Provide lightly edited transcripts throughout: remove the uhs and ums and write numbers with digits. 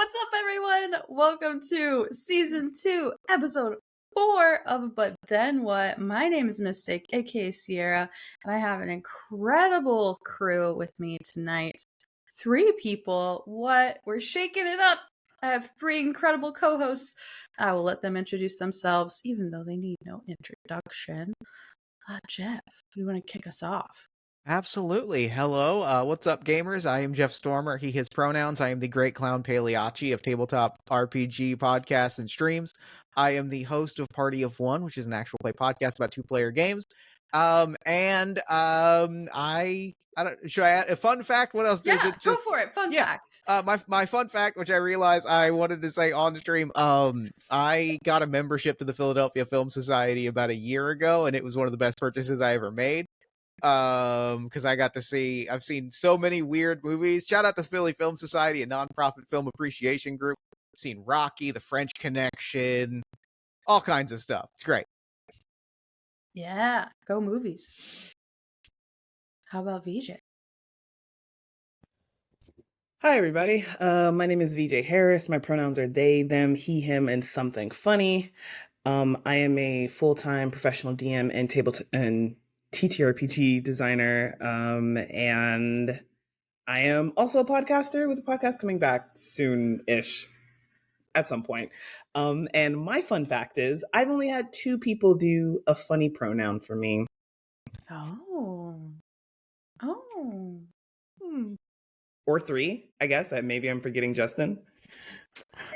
What's up, everyone? Welcome to Season 2, Episode 4 of But Then What? My name is Mystic, aka Siera, and I have an incredible crew with me tonight. 3 people. What? We're shaking it up. I have 3 incredible co-hosts. I will let them introduce themselves, even though they need no introduction. Jeff, you want to kick us off? Absolutely. Hello. What's up, gamers? I am Jeff Stormer. He, his pronouns. I am the Great Clown Pagliacci of Tabletop RPG podcasts and streams. I am the host of Party of One, which is an actual play podcast about 2-player games. I don't. Should I add a fun fact? What else is it? Go for it. Fun facts. My fun fact, which I realized I wanted to say on the stream. I got a membership to the Philadelphia Film Society about a year ago, and it was one of the best purchases I ever made. Because I've seen so many weird movies. Shout out to Philly Film Society, a nonprofit film appreciation group. I've seen Rocky, The French Connection, all kinds of stuff. It's great. Yeah, go movies. How about VJ? Hi, everybody. My name is VJ Harris. My pronouns are they, them, he, him, and something funny. I am a full-time professional DM and TTRPG designer, and I am also a podcaster with a podcast coming back soon-ish at some point. And my fun fact is I've only had 2 people do a funny pronoun for me. Oh. Or 3, I guess. Maybe I'm forgetting Justin.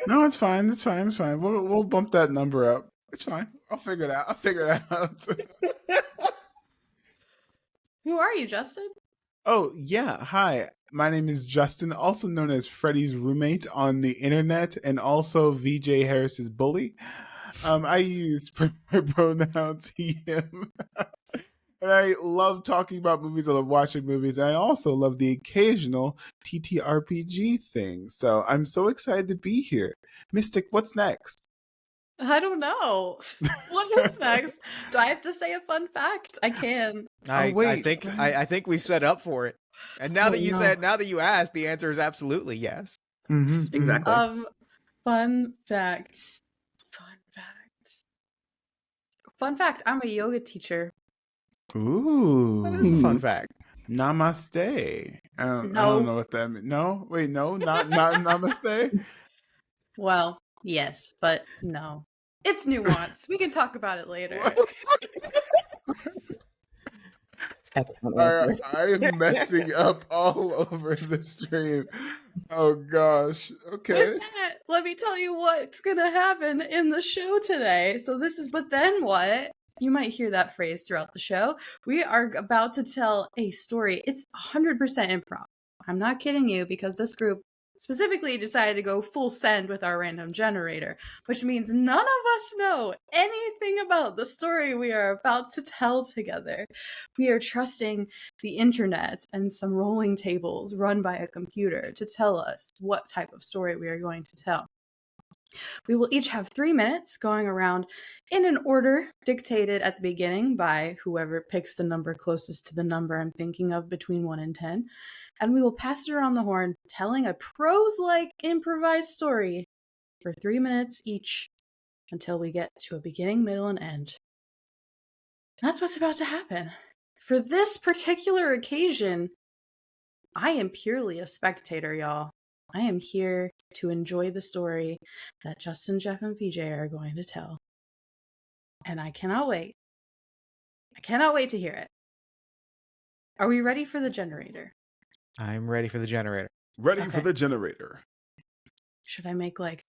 No, it's fine. It's fine. We'll bump that number up. It's fine. I'll figure it out. Who are you, Justin? Oh, yeah. Hi. My name is Justin, also known as Freddy's roommate on the internet and also VJ Harris's bully. I use pronouns he, him. And I love talking about movies. I love watching movies. And I also love the occasional TTRPG thing. So I'm so excited to be here. Mystic, what's next? I don't know. What is next? Do I have to say a fun fact? I can. I think we've set up for it. And now that you asked, the answer is absolutely yes. Mm-hmm, exactly. Fun fact. Fun fact. I'm a yoga teacher. Ooh. That is a fun fact. Namaste. I don't know what that means. No? Wait, no? Not namaste? Well, yes, but no. It's nuanced. We can talk about it later. Excellent. I am messing up all over the stream. Oh, gosh. Okay. With that, let me tell you what's going to happen in the show today. So this is But Then What? You might hear that phrase throughout the show. We are about to tell a story. It's 100% improv. I'm not kidding you, because this group specifically decided to go full send with our random generator, which means none of us know anything about the story we are about to tell together. We are trusting the internet and some rolling tables run by a computer to tell us what type of story we are going to tell. We will each have 3 minutes going around in an order dictated at the beginning by whoever picks the number closest to the number I'm thinking of between 1 and 10. And we will pass it around the horn, telling a prose-like improvised story for 3 minutes each until we get to a beginning, middle, and end. That's what's about to happen. For this particular occasion, I am purely a spectator, y'all. I am here to enjoy the story that Justin, Jeff, and VJ are going to tell. And I cannot wait. I cannot wait to hear it. Are we ready for the generator? I'm ready for the generator. Ready Okay. for the generator. Should I make like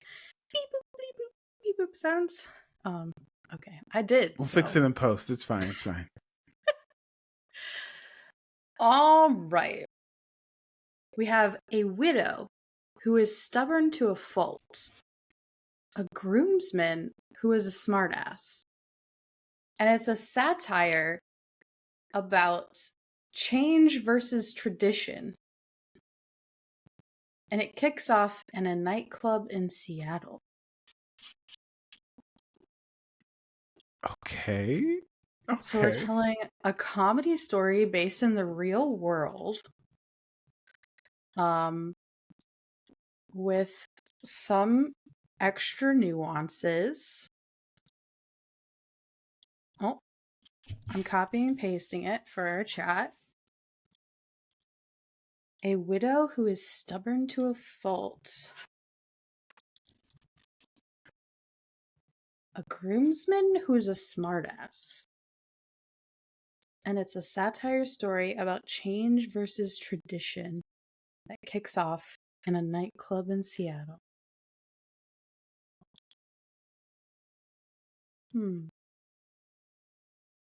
beep boop, beep boop, beep boop sounds? Okay. I did. We'll fix it in post. It's fine. All right. We have a widow who is stubborn to a fault, a groomsman who is a smartass, and it's a satire about change versus tradition. And it kicks off in a nightclub in Seattle. Okay. So we're telling a comedy story based in the real world. with some extra nuances. Oh, I'm copying and pasting it for our chat. A widow who is stubborn to a fault. A groomsman who's a smartass. And it's a satire story about change versus tradition that kicks off in a nightclub in Seattle.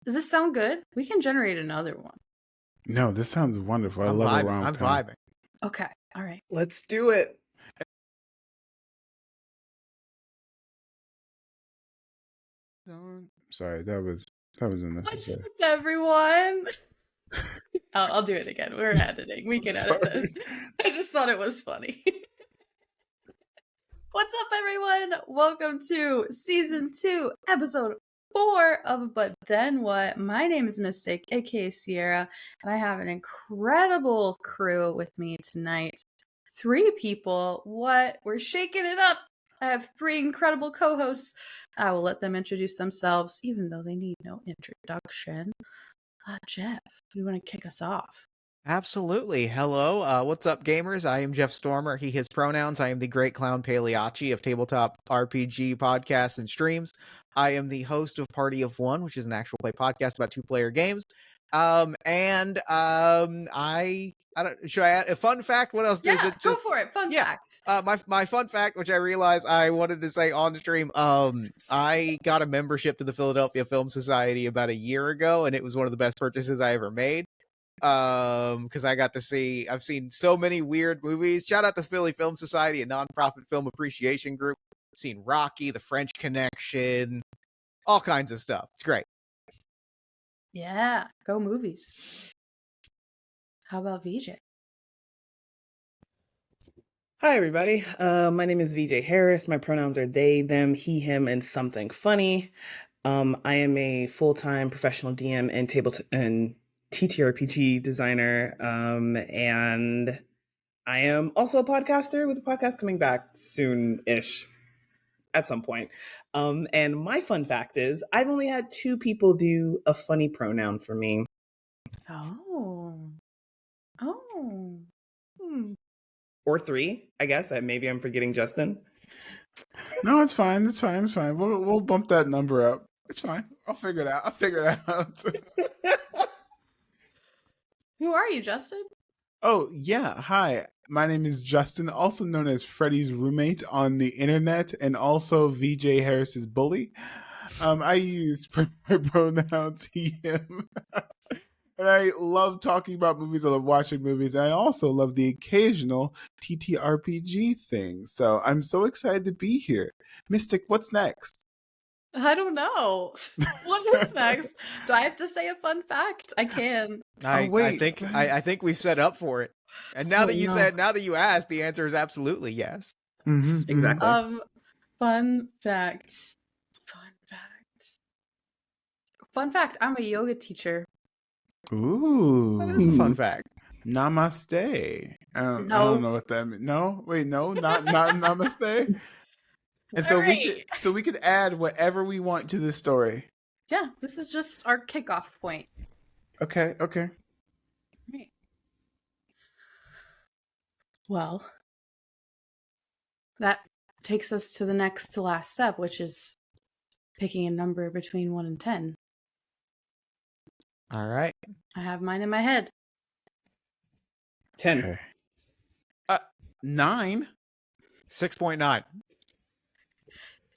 Does this sound good? We can generate another one. No, this sounds wonderful. I I'm love a vibing. rom-com. I'm vibing. Okay, all right. Let's do it. Sorry, that was What's unnecessary. up, everyone? I'll do it again. We're editing. We can edit this. I just thought it was funny. What's up, everyone? Welcome to Season 2, Episode 4 of But Then What? My name is Mystic, aka Siera, and I have an incredible crew with me tonight. 3 people. What? We're shaking it up. I have 3 incredible co-hosts. I will let them introduce themselves, even though they need no introduction. Jeff, you want to kick us off? Absolutely. Hello. What's up, gamers? I am Jeff Stormer. He, his pronouns. I am the Great Clown Pagliacci of tabletop RPG podcasts and streams. I am the host of Party of One, which is an actual play podcast about 2-player games. I don't. Should I add a fun fact? What else is it? Go for it. Fun facts. My fun fact, which I realized I wanted to say on the stream. I got a membership to the Philadelphia Film Society about a year ago, and it was one of the best purchases I ever made. Because I've seen so many weird movies. Shout out to Philly Film Society, a nonprofit film appreciation group. I've seen Rocky, The French Connection, all kinds of stuff. It's great. Yeah, go movies. How about VJ? Hi, everybody. My name is VJ Harris. My pronouns are they, them, he, him, and something funny. I am a full-time professional DM and and TTRPG designer, and I am also a podcaster with a podcast coming back soon-ish, at some point. And my fun fact is, I've only had 2 people do a funny pronoun for me. Oh. Or 3, I guess. Maybe I'm forgetting Justin. No, it's fine. It's fine. It's fine. We'll bump that number up. It's fine. I'll figure it out. Who are you, Justin? Oh, yeah. Hi. My name is Justin, also known as Freddie's roommate on the internet and also VJ Harris's bully. I use pronouns he, him. And I love talking about movies. I love watching movies. And I also love the occasional TTRPG thing. So I'm so excited to be here. Mystic, what's next? I don't know. What is next? Do I have to say a fun fact? I can. I think we've set up for it. And now that you asked, the answer is absolutely yes. Mm-hmm, exactly. Fun fact. Fun fact. I'm a yoga teacher. Ooh. That is a fun fact. Namaste. I don't know what that means. No, wait, no, not namaste. And so we could add whatever we want to this story. Yeah, this is just our kickoff point. Okay. Right. Well, that takes us to the next to last step, which is picking a number between 1 and 10. All right. I have mine in my head. 10. Okay. 9. 6.9.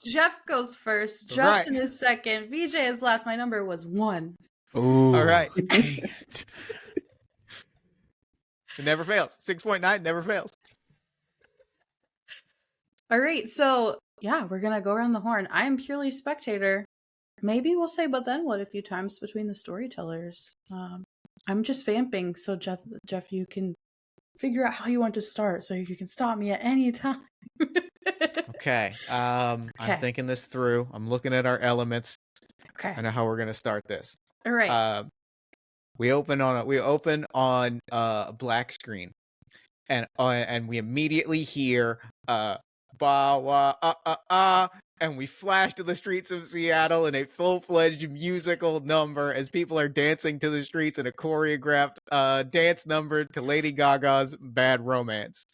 Jeff goes first. Justin is second. VJ is last. My number was 1. Ooh. All right. It never fails. 6.9 never fails. All right. So, yeah, we're going to go around the horn. I am purely spectator. Maybe we'll say, but then what a few times between the storytellers. I'm just vamping. So, Jeff, you can figure out how you want to start so you can stop me at any time. Okay. I'm thinking this through. I'm looking at our elements. Okay. I know how we're gonna start this. All right. We open on a black screen, and we immediately hear ba wa and we flash to the streets of Seattle in a full-fledged musical number as people are dancing to the streets in a choreographed dance number to Lady Gaga's Bad Romance.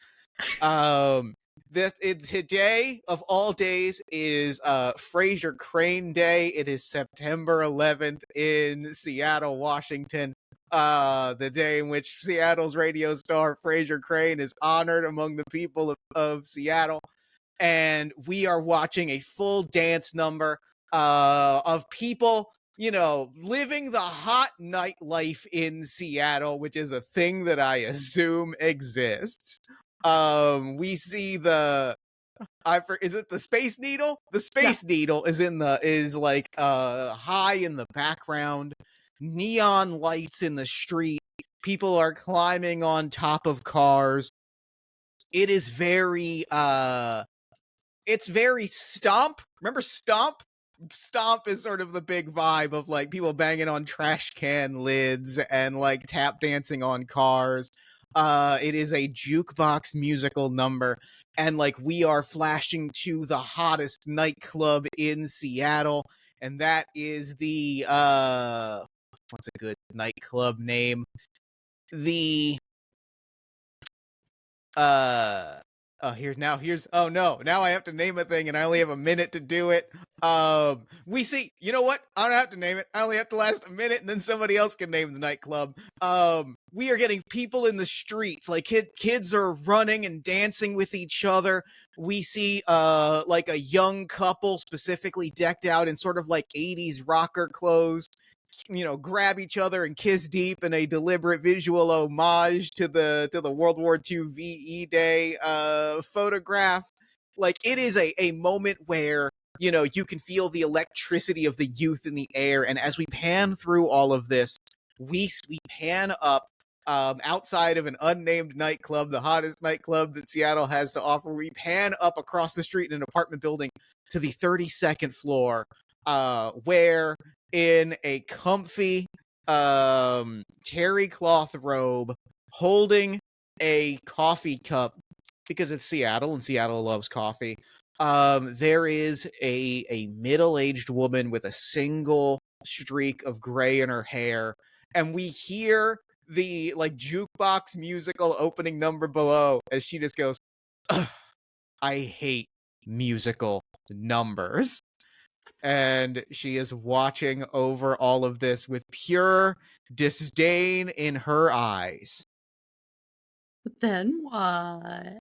Today of all days is Fraser Crane Day. It is September 11th in Seattle, Washington. The day in which Seattle's radio star Fraser Crane is honored among the people of Seattle. And we are watching a full dance number of people, living the hot nightlife in Seattle, which is a thing that I assume exists. We see is it the Space Needle? The Space Needle is high in the background, neon lights in the street, people are climbing on top of cars. It is very it's very Stomp. Remember Stomp? Stomp is sort of the big vibe of like people banging on trash can lids and like tap dancing on cars. It is a jukebox musical number, and like we are flashing to the hottest nightclub in Seattle, and that is the what's a good nightclub name? The now I have to name a thing and I only have a minute to do it. We see, you know what? I don't have to name it. I only have to last a minute and then somebody else can name the nightclub. We are getting people in the streets, like kids are running and dancing with each other. We see like a young couple specifically decked out in sort of like 80s rocker clothes, grab each other and kiss deep in a deliberate visual homage to the World War II VE Day photograph. Like it is a moment where you can feel the electricity of the youth in the air. And as we pan through all of this, we pan up outside of an unnamed nightclub, the hottest nightclub that Seattle has to offer. We pan up across the street in an apartment building to the 32nd floor, where in a comfy terry cloth robe, holding a coffee cup, because it's Seattle and Seattle loves coffee, there is a middle-aged woman with a single streak of gray in her hair, and we hear the like jukebox musical opening number below as she just goes, I hate musical numbers. And she is watching over all of this with pure disdain in her eyes. But then what?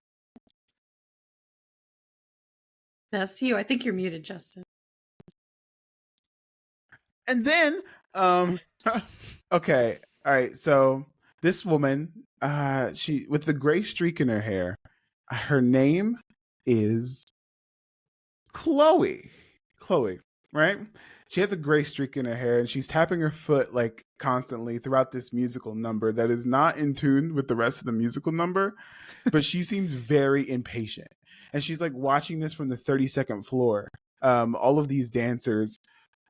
That's you. I think you're muted, Justin. And then, okay, all right. So this woman, she with the gray streak in her hair, her name is Chloe. Chloe, right? She has a gray streak in her hair and she's tapping her foot like constantly throughout this musical number that is not in tune with the rest of the musical number, but she seems very impatient. And she's like watching this from the 32nd floor. All of these dancers,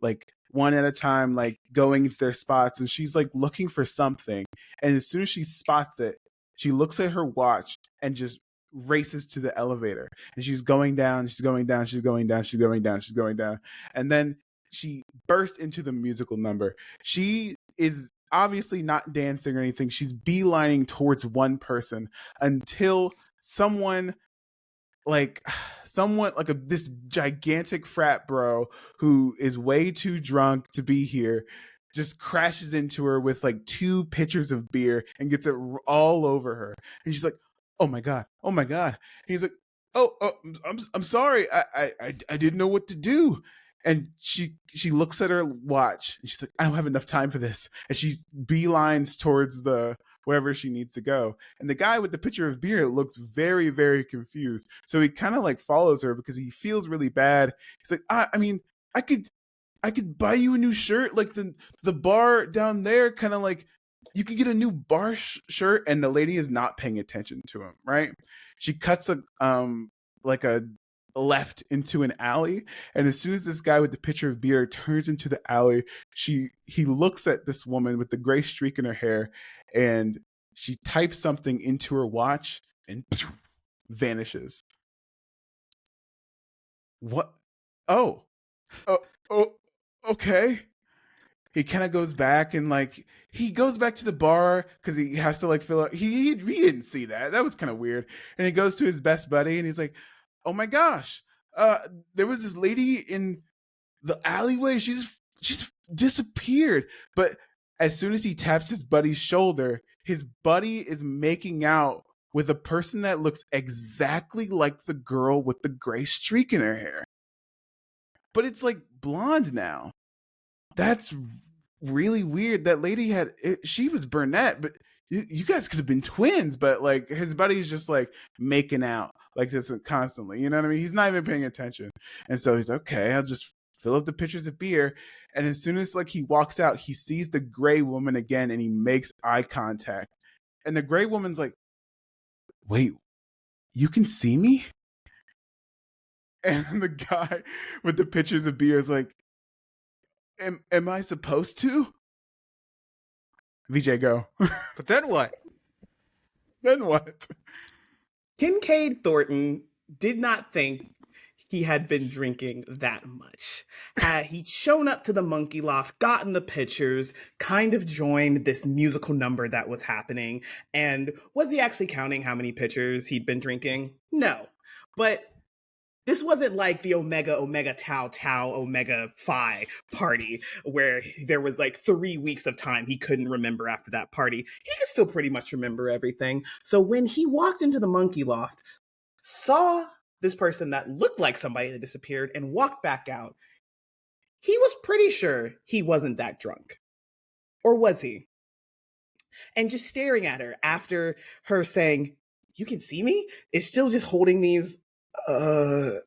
like one at a time, like going into their spots, and she's like looking for something. And as soon as she spots it, she looks at her watch and just races to the elevator, and she's going down, she's going down, she's going down, she's going down, she's going down, and then she bursts into the musical number. She is obviously not dancing or anything. She's beelining towards one person until someone like this gigantic frat bro who is way too drunk to be here just crashes into her with like 2 pitchers of beer and gets it all over her, and she's like, oh my god, oh my god. And he's like, oh, I'm sorry, I didn't know what to do. And she looks at her watch and she's like, I don't have enough time for this, and she beelines towards the wherever she needs to go. And the guy with the pitcher of beer looks very, very confused, so he kind of like follows her because he feels really bad. He's like, I mean, I could buy you a new shirt, like the bar down there kind of like, you could get a new bar shirt. And the lady is not paying attention to him, right? She cuts a left into an alley, and as soon as this guy with the pitcher of beer turns into the alley, he looks at this woman with the gray streak in her hair, and she types something into her watch, and vanishes. What? Oh, oh, okay. He kind of goes back and like he goes back to the bar because he has to like fill out. He didn't see that. That was kind of weird. And he goes to his best buddy and he's like, "Oh my gosh, uh, there was this lady in the alleyway. She's disappeared." But as soon as he taps his buddy's shoulder, his buddy is making out with a person that looks exactly like the girl with the gray streak in her hair. But it's like blonde now. That's really weird. That lady she was brunette, but you guys could have been twins. But like his buddy's just like making out like this constantly. You know what I mean? He's not even paying attention. And so he's okay. I'll just fill up the pitchers of beer. And as soon as like he walks out, he sees the gray woman again, and he makes eye contact. And the gray woman's like, "Wait, you can see me?" And the guy with the pitchers of beer is like, Am I supposed to? VJ, go. But then what? Then what? Kincaid Thornton did not think he had been drinking that much. Had he shown up to the monkey loft, gotten the pictures, kind of joined this musical number that was happening, and was he actually counting how many pitchers he'd been drinking? No. But this wasn't like the Omega Tau Tau Omega Phi party where there was like 3 weeks of time he couldn't remember after that party. He could still pretty much remember everything. So when he walked into the monkey loft, saw this person that looked like somebody that disappeared and walked back out, he was pretty sure he wasn't that drunk. Or was he? And just staring at her after her saying, "You can see me?" is still just holding these do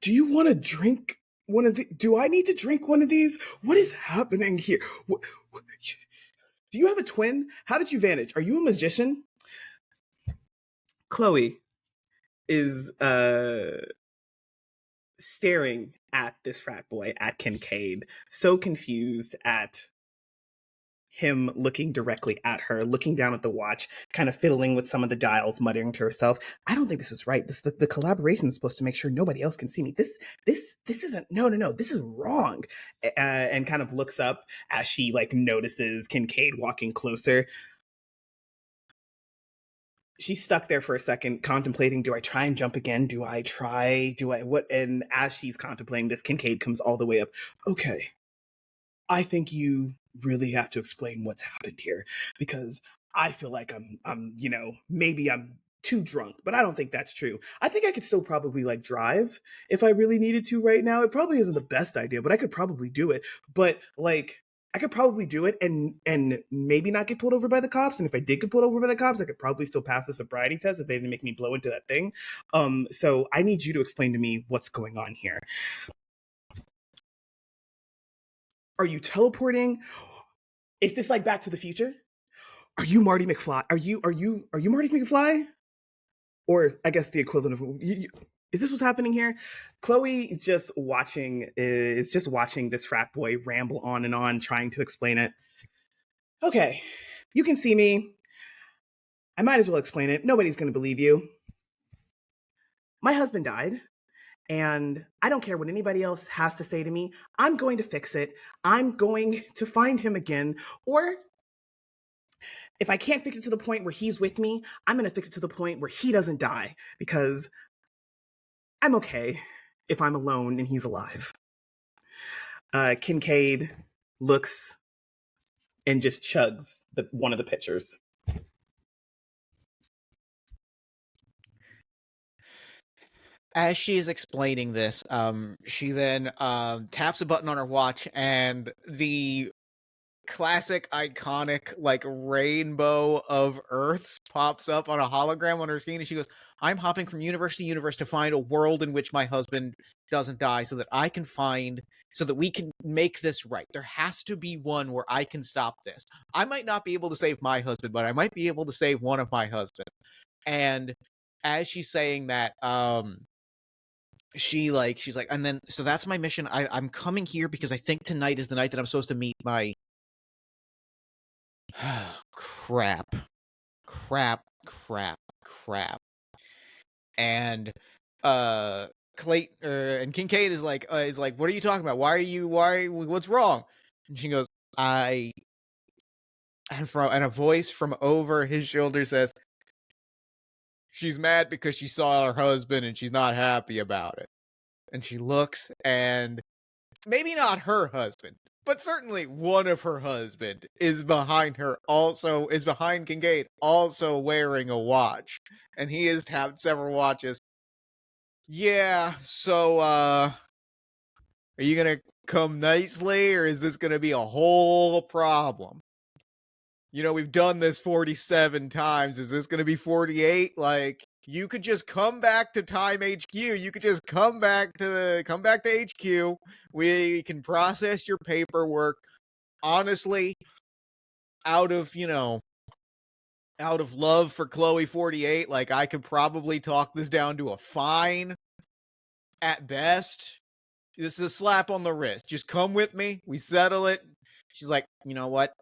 you want to drink one of the? Do I need to drink one of these? What is happening here? Do you have a twin? How did you vanish? Are you a magician? Chloe is staring at this frat boy, at Kincaid, so confused at him looking directly at her, looking down at the watch, kind of fiddling with some of the dials, muttering to herself, "I don't think this is right. The collaboration is supposed to make sure nobody else can see me. This isn't, no, this is wrong." And kind of looks up as she like notices Kincaid walking closer. She's stuck there for a second, contemplating, do I try and jump again? Do I what? And as she's contemplating this, Kincaid comes all the way up. "Okay, I think you really have to explain what's happened here, because I feel like maybe I'm too drunk, but I don't think that's true. I think I could still probably like drive if I really needed to right now. It probably isn't the best idea, but I could probably do it. But like I could probably do it and maybe not get pulled over by the cops. And if I did get pulled over by the cops, I could probably still pass the sobriety test if they didn't make me blow into that thing. So I need you to explain to me what's going on here. Are you teleporting? Is this like Back to the Future? Are you Marty McFly? Are you Marty McFly? Or I guess the equivalent of is this what's happening here? Chloe is just watching this frat boy ramble on and on, trying to explain it. "Okay, you can see me. I might as well explain it. Nobody's gonna believe you. My husband died. And I don't care what anybody else has to say to me. I'm going to fix it. I'm going to find him again. Or if I can't fix it to the point where he's with me, I'm going to fix it to the point where he doesn't die, because I'm okay if I'm alone and he's alive." Kincaid looks and just chugs one of the pitchers. As she is explaining this, she then taps a button on her watch, and the classic, iconic, like rainbow of Earths pops up on a hologram on her screen, and she goes, "I'm hopping from universe to universe to find a world in which my husband doesn't die, so that we can make this right. There has to be one where I can stop this. I might not be able to save my husband, but I might be able to save one of my husbands." And as she's saying that, she's like, and then, so that's my mission. I'm coming here because I think tonight is the night that I'm supposed to meet my crap, crap, crap, crap. And Clayton and Kincaid is like, what are you talking about? What's wrong? And she goes, and a voice from over his shoulder says, she's mad because she saw her husband and she's not happy about it. And she looks, and maybe not her husband, but certainly one of her husband is behind Kincaid, also wearing a watch. And he has tapped several watches. Yeah, so, are you gonna come nicely, or is this gonna be a whole problem? You know, we've done this 47 times. Is this gonna be 48? Like, you could just come back to Time HQ. You could just come back to HQ. We can process your paperwork. Honestly, out of love for Chloe 48, like, I could probably talk this down to a fine at best. This is a slap on the wrist. Just come with me. We settle it. She's like, you know what?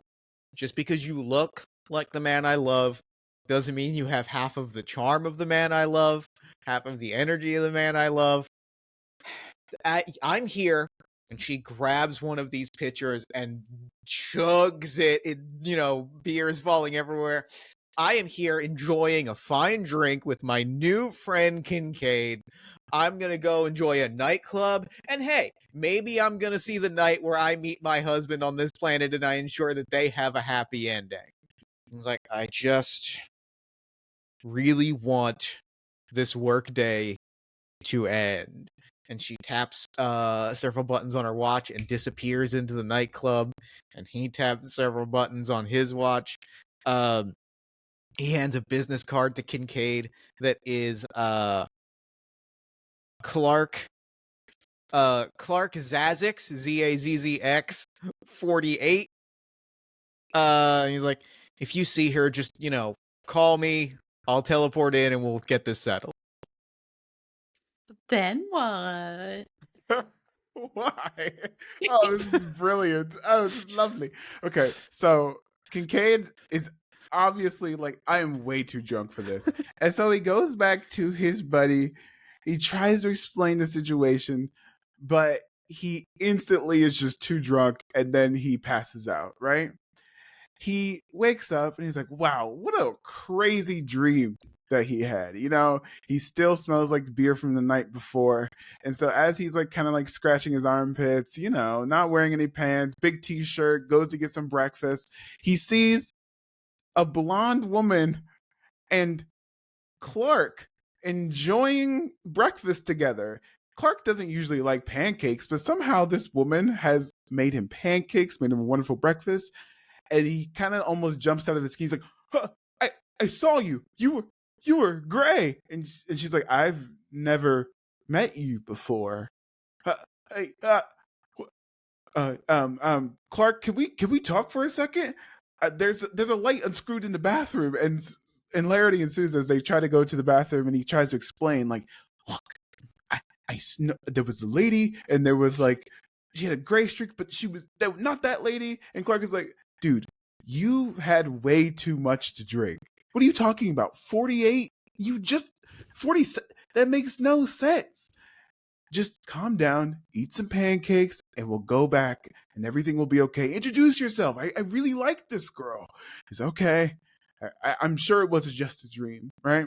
Just because you look like the man I love doesn't mean you have half of the charm of the man I love, half of the energy of the man I love. I'm here. And she grabs one of these pitchers and chugs it. Beer is falling everywhere. I am here enjoying a fine drink with my new friend Kincaid. I'm going to go enjoy a nightclub. And hey, maybe I'm going to see the night where I meet my husband on this planet and I ensure that they have a happy ending. He's like, I just really want this workday to end. And she taps several buttons on her watch and disappears into the nightclub. And he taps several buttons on his watch. He hands a business card to Kincaid that is Clark Zazzix, Zazzx 48. He's like, if you see her, just, call me. I'll teleport in and we'll get this settled. Then what? Why? Oh, this is brilliant. Oh, this is lovely. Okay, so Kincaid is obviously like, I am way too drunk for this. And so he goes back to his buddy. He tries to explain the situation, but he instantly is just too drunk and then he passes out, right? He wakes up and he's like, wow, what a crazy dream that he had. He still smells like the beer from the night before. And so as he's like kind of like scratching his armpits, not wearing any pants, big t-shirt, goes to get some breakfast, he sees a blonde woman and Clark enjoying breakfast together. Clark doesn't usually like pancakes, but somehow this woman has made him pancakes, made him a wonderful breakfast. And he kind of almost jumps out of his skin. He's like, huh, I saw you. You were gray. And she's like, I've never met you before. Hey, Clark, can we talk for a second? There's a light unscrewed in the bathroom, and hilarity ensues as they try to go to the bathroom, and he tries to explain, like, look, there was a lady, and there was like, she had a gray streak, but she was not that lady. And Clark is like, dude, you had way too much to drink. What are you talking about? 48? You just 40? That makes no sense. Just calm down, eat some pancakes, and we'll go back and everything will be okay. Introduce yourself. I really like this girl. He's okay. I'm sure it was just a dream, right?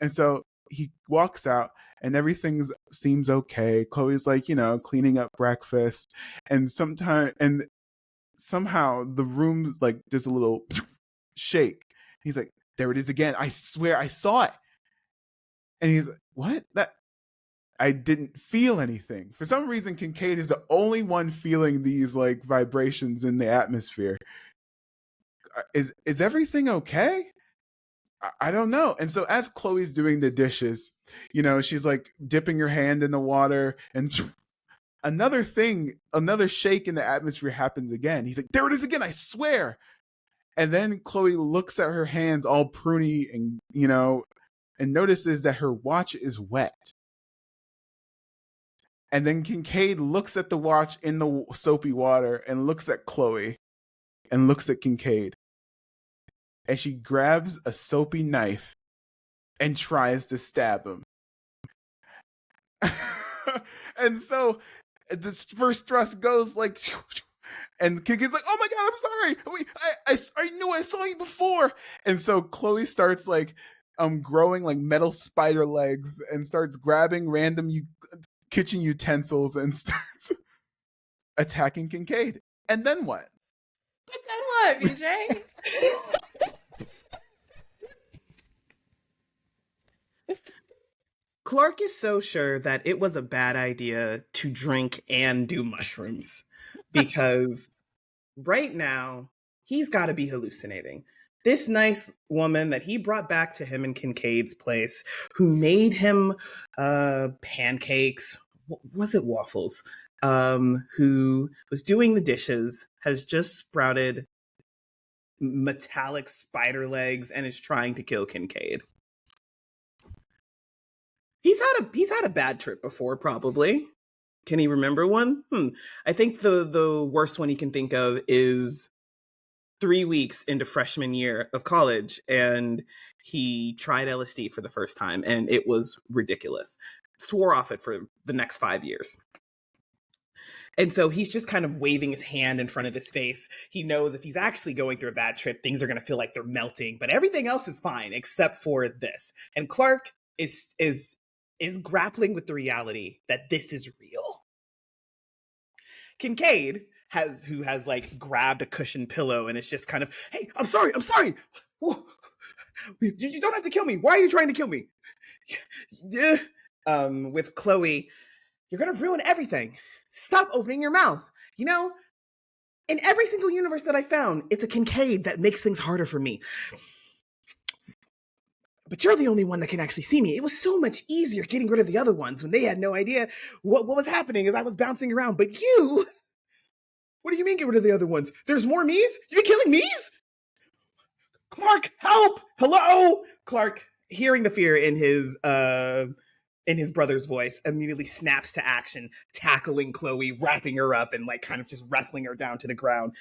And so he walks out and everything seems okay. Chloe's like, cleaning up breakfast. And somehow the room like does a little shake. He's like, there it is again. I swear I saw it. And he's like, what? I didn't feel anything. For some reason, Kincaid is the only one feeling these like vibrations in the atmosphere. Is everything okay? I don't know. And so as Chloe's doing the dishes, she's like dipping her hand in the water, and another shake in the atmosphere happens again. He's like, there it is again, I swear. And then Chloe looks at her hands all pruny and, and notices that her watch is wet. And then Kincaid looks at the watch in the soapy water and looks at Chloe and looks at Kincaid. and she grabs a soapy knife and tries to stab him. And so this first thrust goes like, and Kincaid's like, "Oh my god, I'm sorry. Wait, I knew I saw you before." And so Chloe starts like growing like metal spider legs and starts grabbing random kitchen utensils and starts attacking Kincaid. And then what? But then what, BJ? Clark is so sure that it was a bad idea to drink and do mushrooms because right now he's got to be hallucinating. This nice woman that he brought back to him in Kincaid's place, who made him pancakes, was it waffles? Who was doing the dishes, has just sprouted metallic spider legs and is trying to kill Kincaid. He's had a bad trip before, probably. Can he remember one? I think the worst one he can think of is 3 weeks into freshman year of college, and he tried LSD for the first time, and it was ridiculous. Swore off it for the next 5 years. And so he's just kind of waving his hand in front of his face. He knows if he's actually going through a bad trip, things are going to feel like they're melting, but everything else is fine except for this. And Clark is grappling with the reality that this is real. Kincaid who has like grabbed a cushioned pillow and is just kind of, "Hey, I'm sorry. You don't have to kill me. Why are you trying to kill me?" With Chloe, "You're gonna ruin everything. Stop opening your mouth. You know, in every single universe that I found, it's a Kincaid that makes things harder for me. But you're the only one that can actually see me. It was so much easier getting rid of the other ones when they had no idea what was happening as I was bouncing around. But you, what do you mean get rid of the other ones? There's more me's? You're killing me's? Clark, help! Hello!" Clark, hearing the fear in his brother's voice, immediately snaps to action, tackling Chloe, wrapping her up, and like kind of just wrestling her down to the ground.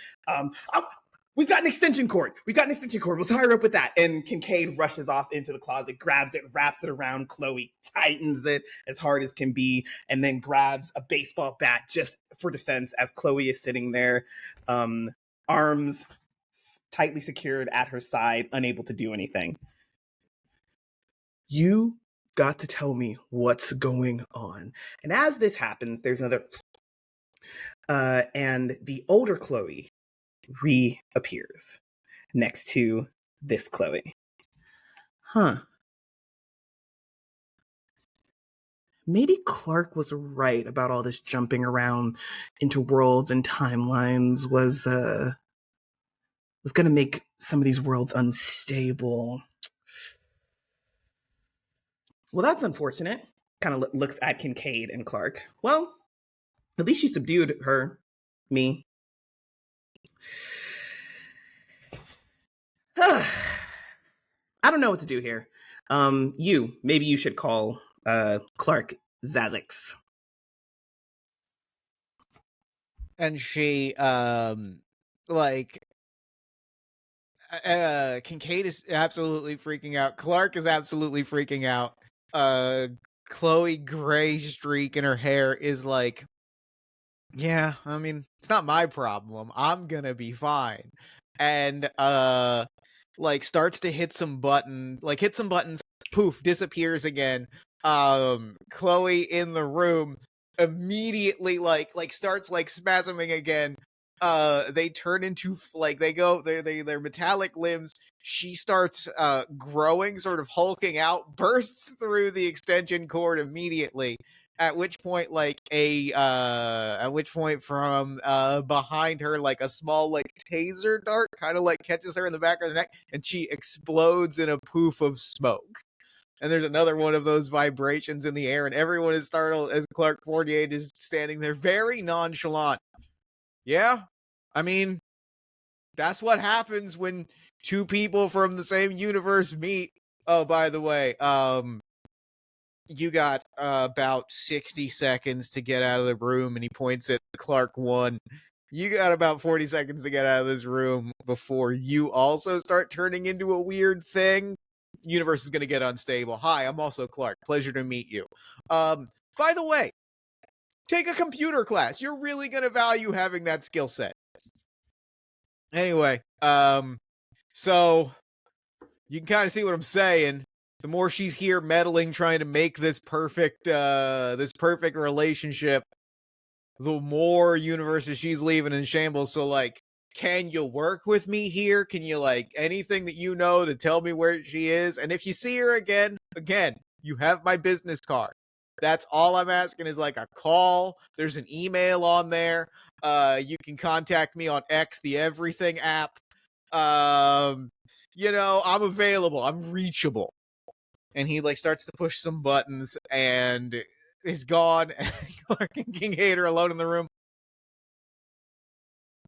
We've got an extension cord. We'll tie her up with that. And Kincaid rushes off into the closet, grabs it, wraps it around Chloe, tightens it as hard as can be, and then grabs a baseball bat just for defense as Chloe is sitting there, arms tightly secured at her side, unable to do anything. "You got to tell me what's going on." And as this happens, there's another, and the older Chloe reappears next to this Chloe. Maybe Clark was right about all this jumping around into worlds and timelines was going to make some of these worlds unstable. Well, that's unfortunate. Kind of looks at Kincaid and Clark. Well, at least she subdued me. I don't know what to do here. Maybe you should call Clark Zazix. And she Kincaid is absolutely freaking out. Clark is absolutely freaking out. Chloe gray streak in her hair is like, yeah, I mean, it's not my problem. I'm gonna be fine. And starts to hit some buttons, poof, disappears again. Chloe in the room immediately starts spasming again. They turn into their metallic limbs. She starts growing, sort of hulking out, bursts through the extension cord immediately. At which point from behind her, a small taser dart kind of catches her in the back of the neck, and she explodes in a poof of smoke. And there's another one of those vibrations in the air, and everyone is startled as Clark 48 is standing there very nonchalant. Yeah, I mean, that's what happens when two people from the same universe meet. Oh, by the way, you got about 60 seconds to get out of the room, and he points at Clark 1. You got about 40 seconds to get out of this room before you also start turning into a weird thing. Universe is going to get unstable. Hi, I'm also Clark. Pleasure to meet you. By the way, take a computer class. You're really going to value having that skill set. Anyway, so you can kind of see what I'm saying. The more she's here meddling, trying to make this perfect relationship, the more universes she's leaving in shambles. So, like, can you work with me here? Can you, like, anything that you know to tell me where she is? And if you see her again, you have my business card. That's all I'm asking is, like, a call. There's an email on there. You can contact me on X, the Everything app. You know, I'm available. I'm reachable. And he, like, starts to push some buttons and is gone. And Clark and Kincaid are alone in the room.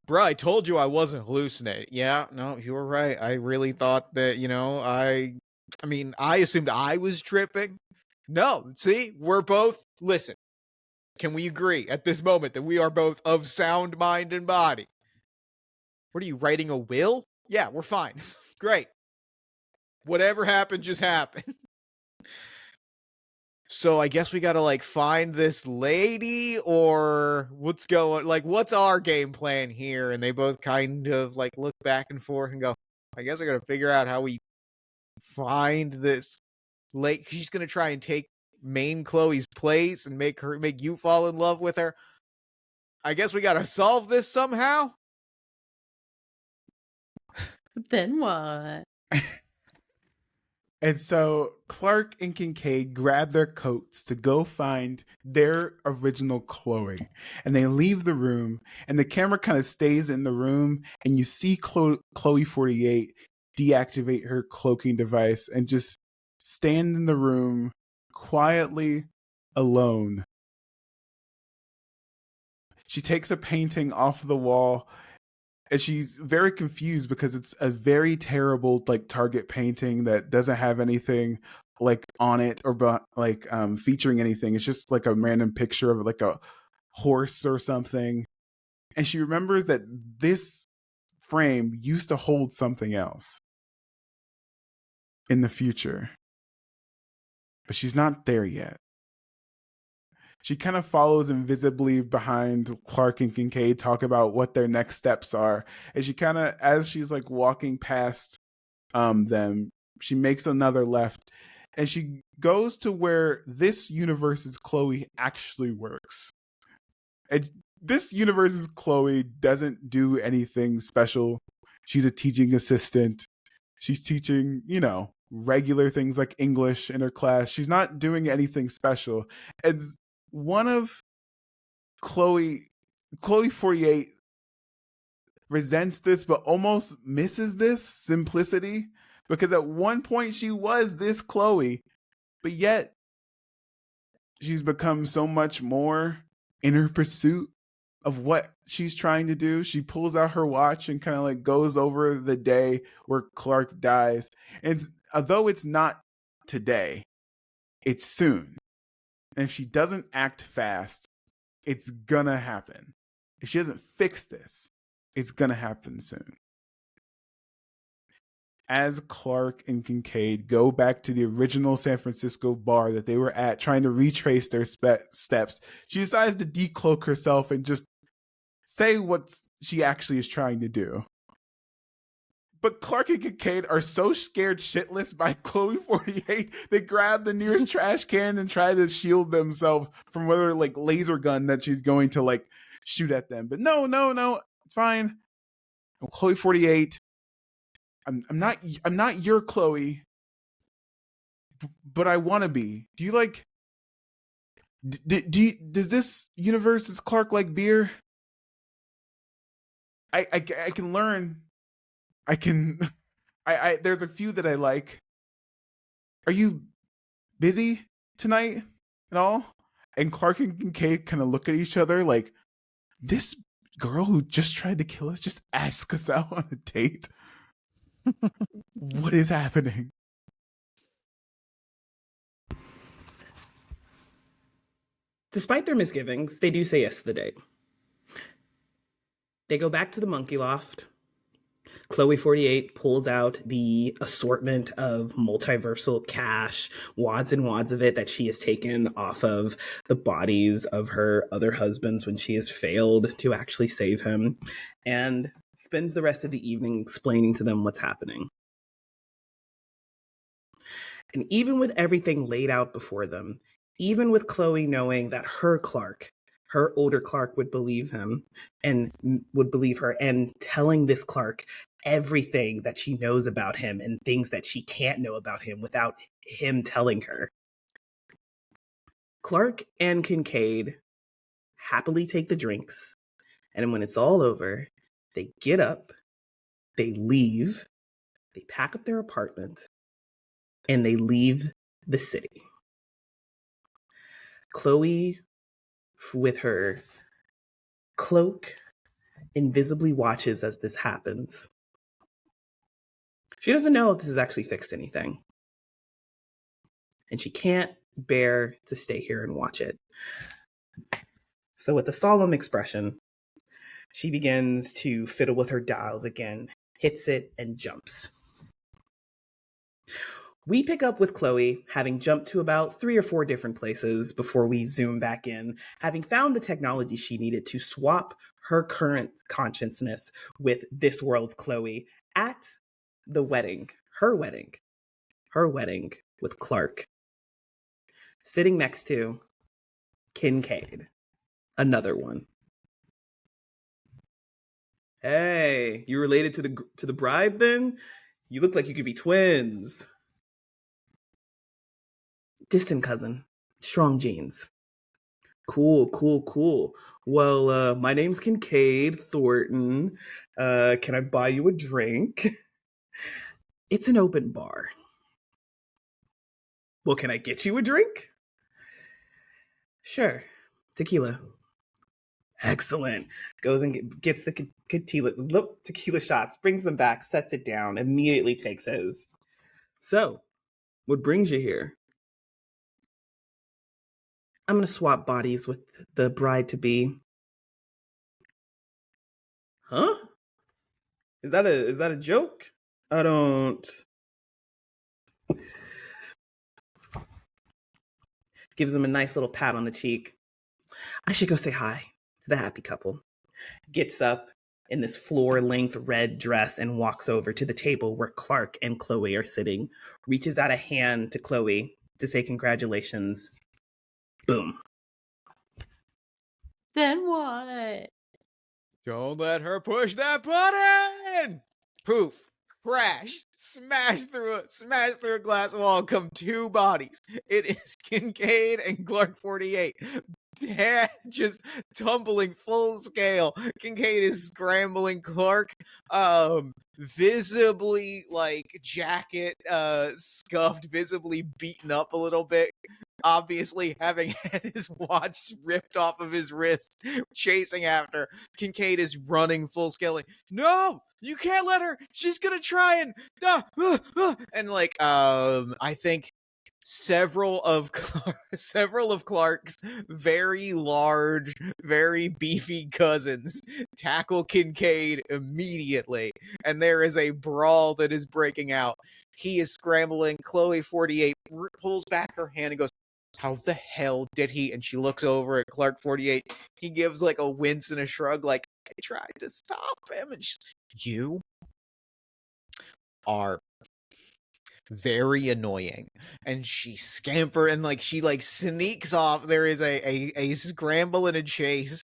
Bruh, I told you I wasn't hallucinating. Yeah, no, you were right. I really thought that, you know, I assumed I was tripping. No, see, we're both, listen, can we agree at this moment that we are both of sound mind and body? What are you, writing a will? Yeah, we're fine. Great. Whatever happened just happened. So I guess we gotta, like, find this lady, or what's our game plan here? And they both kind of, like, look back and forth and go, I guess I gotta figure out how we find this lady. She's gonna try and take main Chloe's place and make you fall in love with her. I guess we gotta solve this somehow. Then what? And so Clark and Kincaid grab their coats to go find their original Chloe. And they leave the room, and the camera kind of stays in the room, and you see Chloe 48 deactivate her cloaking device and just stand in the room quietly alone. She takes a painting off the wall, and she's very confused because it's a very terrible, like, Target painting that doesn't have anything, like, on it or featuring anything. It's just like a random picture of, like, a horse or something. And she remembers that this frame used to hold something else in the future, but she's not there yet. She kind of follows invisibly behind Clark and Kincaid, talk about what their next steps are. And she kind of, as she's, like, walking past them, she makes another left, and she goes to where this universe's Chloe actually works. And this universe's Chloe doesn't do anything special. She's a teaching assistant. She's teaching, you know, regular things like English in her class. She's not doing anything special. And one of Chloe 48 resents this, but almost misses this simplicity, because at one point she was this Chloe, but yet she's become so much more in her pursuit of what she's trying to do. She pulls out her watch and kind of, like, goes over the day where Clark dies. And although it's not today, it's soon. And if she doesn't act fast, it's gonna happen. If she doesn't fix this, it's gonna happen soon. As Clark and Kincaid go back to the original San Francisco bar that they were at, trying to retrace their steps, she decides to decloak herself and just say what she actually is trying to do. But Clark and Kincaid are so scared shitless by Chloe 48, they grab the nearest trash can and try to shield themselves from whatever, like, laser gun that she's going to, like, shoot at them. But no, it's fine. I'm Chloe 48. I'm not your Chloe, but I want to be. Do you like? Does this universe's Clark like beer? I can learn. I can. I there's a few that I like. Are you busy tonight at all? And Clark and Kincaid kind of look at each other like, this girl who just tried to kill us just asked us out on a date. What is happening? Despite their misgivings, they do say yes to the date. They go back to the monkey loft. Chloe 48 pulls out the assortment of multiversal cash, wads and wads of it that she has taken off of the bodies of her other husbands when she has failed to actually save him, and spends the rest of the evening explaining to them what's happening. And even with everything laid out before them, even with Chloe knowing that her Clark, her older Clark, would believe him and would believe her, and telling this Clark everything that she knows about him and things that she can't know about him without him telling her, Clark and Kincaid happily take the drinks. And when it's all over, they get up, they leave, they pack up their apartment, and they leave the city. Chloe, with her cloak, invisibly watches as this happens. She doesn't know if this has actually fixed anything. And she can't bear to stay here and watch it. So with a solemn expression, she begins to fiddle with her dials again, hits it, and jumps. We pick up with Chloe having jumped to about 3 or 4 different places before we zoom back in, having found the technology she needed to swap her current consciousness with this world's Chloe at the wedding, her wedding with Clark, sitting next to Kincaid, another one. Hey, you related to the bride then? You look like you could be twins. Distant cousin, strong genes. Cool. Well, my name's Kincaid Thornton. Can I buy you a drink? It's an open bar. Well, can I get you a drink? Sure. Tequila. Excellent. Goes and gets the tequila shots, brings them back, sets it down, immediately takes his. So, what brings you here? I'm going to swap bodies with the bride-to-be. Huh? Is that a joke? I don't... Gives him a nice little pat on the cheek. I should go say hi to the happy couple. Gets up in this floor-length red dress and walks over to the table where Clark and Chloe are sitting. Reaches out a hand to Chloe to say congratulations. Boom. Then what? Don't let her push that button! Poof. Crash. Smash through a glass wall. Come 2 bodies. It is Kincaid and Clark 48. Just tumbling full scale. Kincaid is scrambling Clark, visibly like jacket scuffed, visibly beaten up a little bit, obviously having had his watch ripped off of his wrist, chasing after. Kincaid is running full scale, like, no, you can't let her, she's gonna try and and like I think several of Clark's very large, very beefy cousins tackle Kincaid immediately, and there is a brawl that is breaking out. He is scrambling. Chloe 48 pulls back her hand and goes, how the hell did he? And she looks over at Clark 48. He gives like a wince and a shrug, like, I tried to stop him. And she's, you are very annoying. And she scamper and like she like sneaks off. There is a scramble and a chase.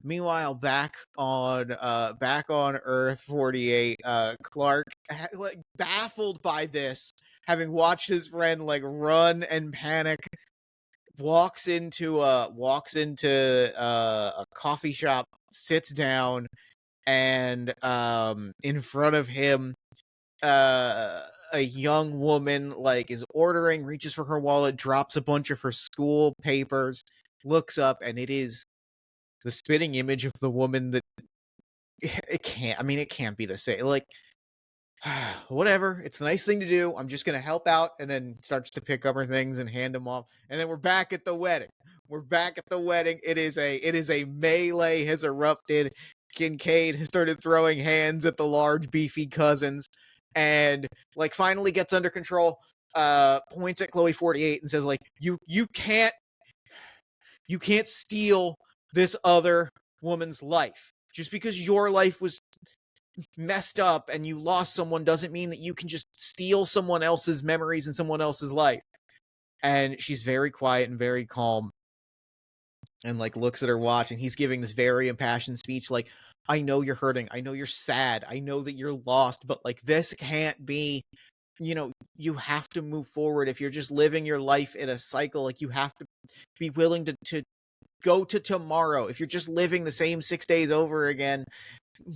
Meanwhile, back on Earth 48, Clark, like baffled by this, having watched his friend like run and panic, walks into a coffee shop, sits down, and in front of him, a young woman like is ordering, reaches for her wallet, drops a bunch of her school papers, looks up, and it is the spitting image of the woman that it can't be the same. Like, whatever, it's a nice thing to do. I'm just gonna help out, and then starts to pick up her things and hand them off. And then we're back at the wedding. We're back at the wedding. It is a melee has erupted. Kincaid has started throwing hands at the large beefy cousins and like finally gets under control. Points at Chloe 48 and says like you can't steal this other woman's life. Just because your life was messed up and you lost someone doesn't mean that you can just steal someone else's memories and someone else's life. And she's very quiet and very calm and like looks at her watch, and he's giving this very impassioned speech like, I know you're hurting, I know you're sad, I know that you're lost, but like this can't be, you have to move forward. If you're just living your life in a cycle, like you have to be willing to go to tomorrow. If you're just living the same 6 days over again,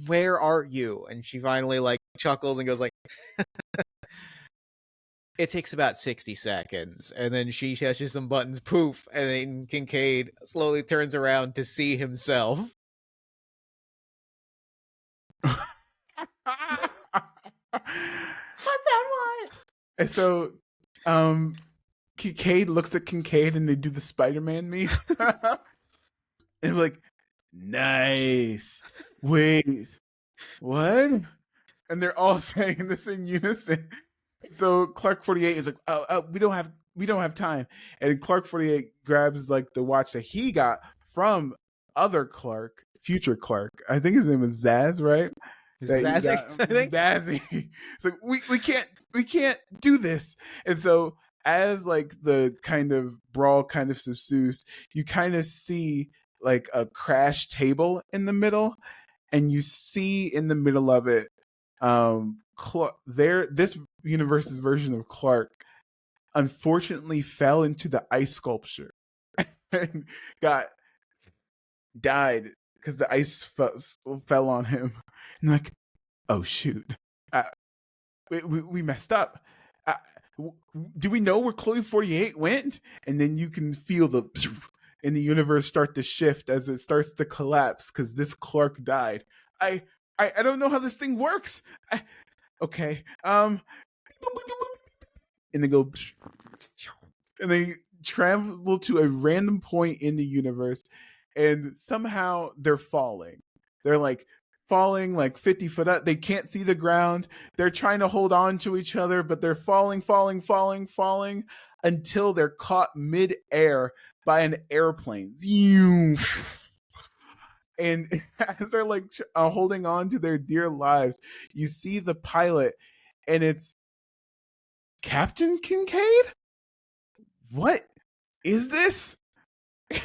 where are you? And she finally like chuckles and goes like, it takes about 60 seconds, and then she touches some buttons, poof, and then Kincaid slowly turns around to see himself. What that what? And so, Kincaid looks at Kincaid, and they do the Spider-Man meme, and like, nice. Wait, what? And they're all saying this in unison. So Clark 48 is like, we don't have time. And Clark 48 grabs like the watch that he got from other Clark, future Clark. I think his name was Zaz, right? Zazzy, I think. Zazzy. So we can't do this. And so as like the kind of brawl kind of subsues, you kind of see like a crash table in the middle, and you see in the middle of it this universe's version of Clark unfortunately fell into the ice sculpture and died because the ice fell on him. And like, oh shoot, we messed up. Do we know where Chloe 48 went? And then you can feel the in the universe start to shift as it starts to collapse because this Clark died. I don't know how this thing works. Okay. And they go, and they travel to a random point in the universe, and somehow they're falling. They're like falling like 50 foot up. They can't see the ground. They're trying to hold on to each other, but they're falling until they're caught mid-air by an airplane. And as they're like holding on to their dear lives, you see the pilot, and it's Captain Kincaid? What is this?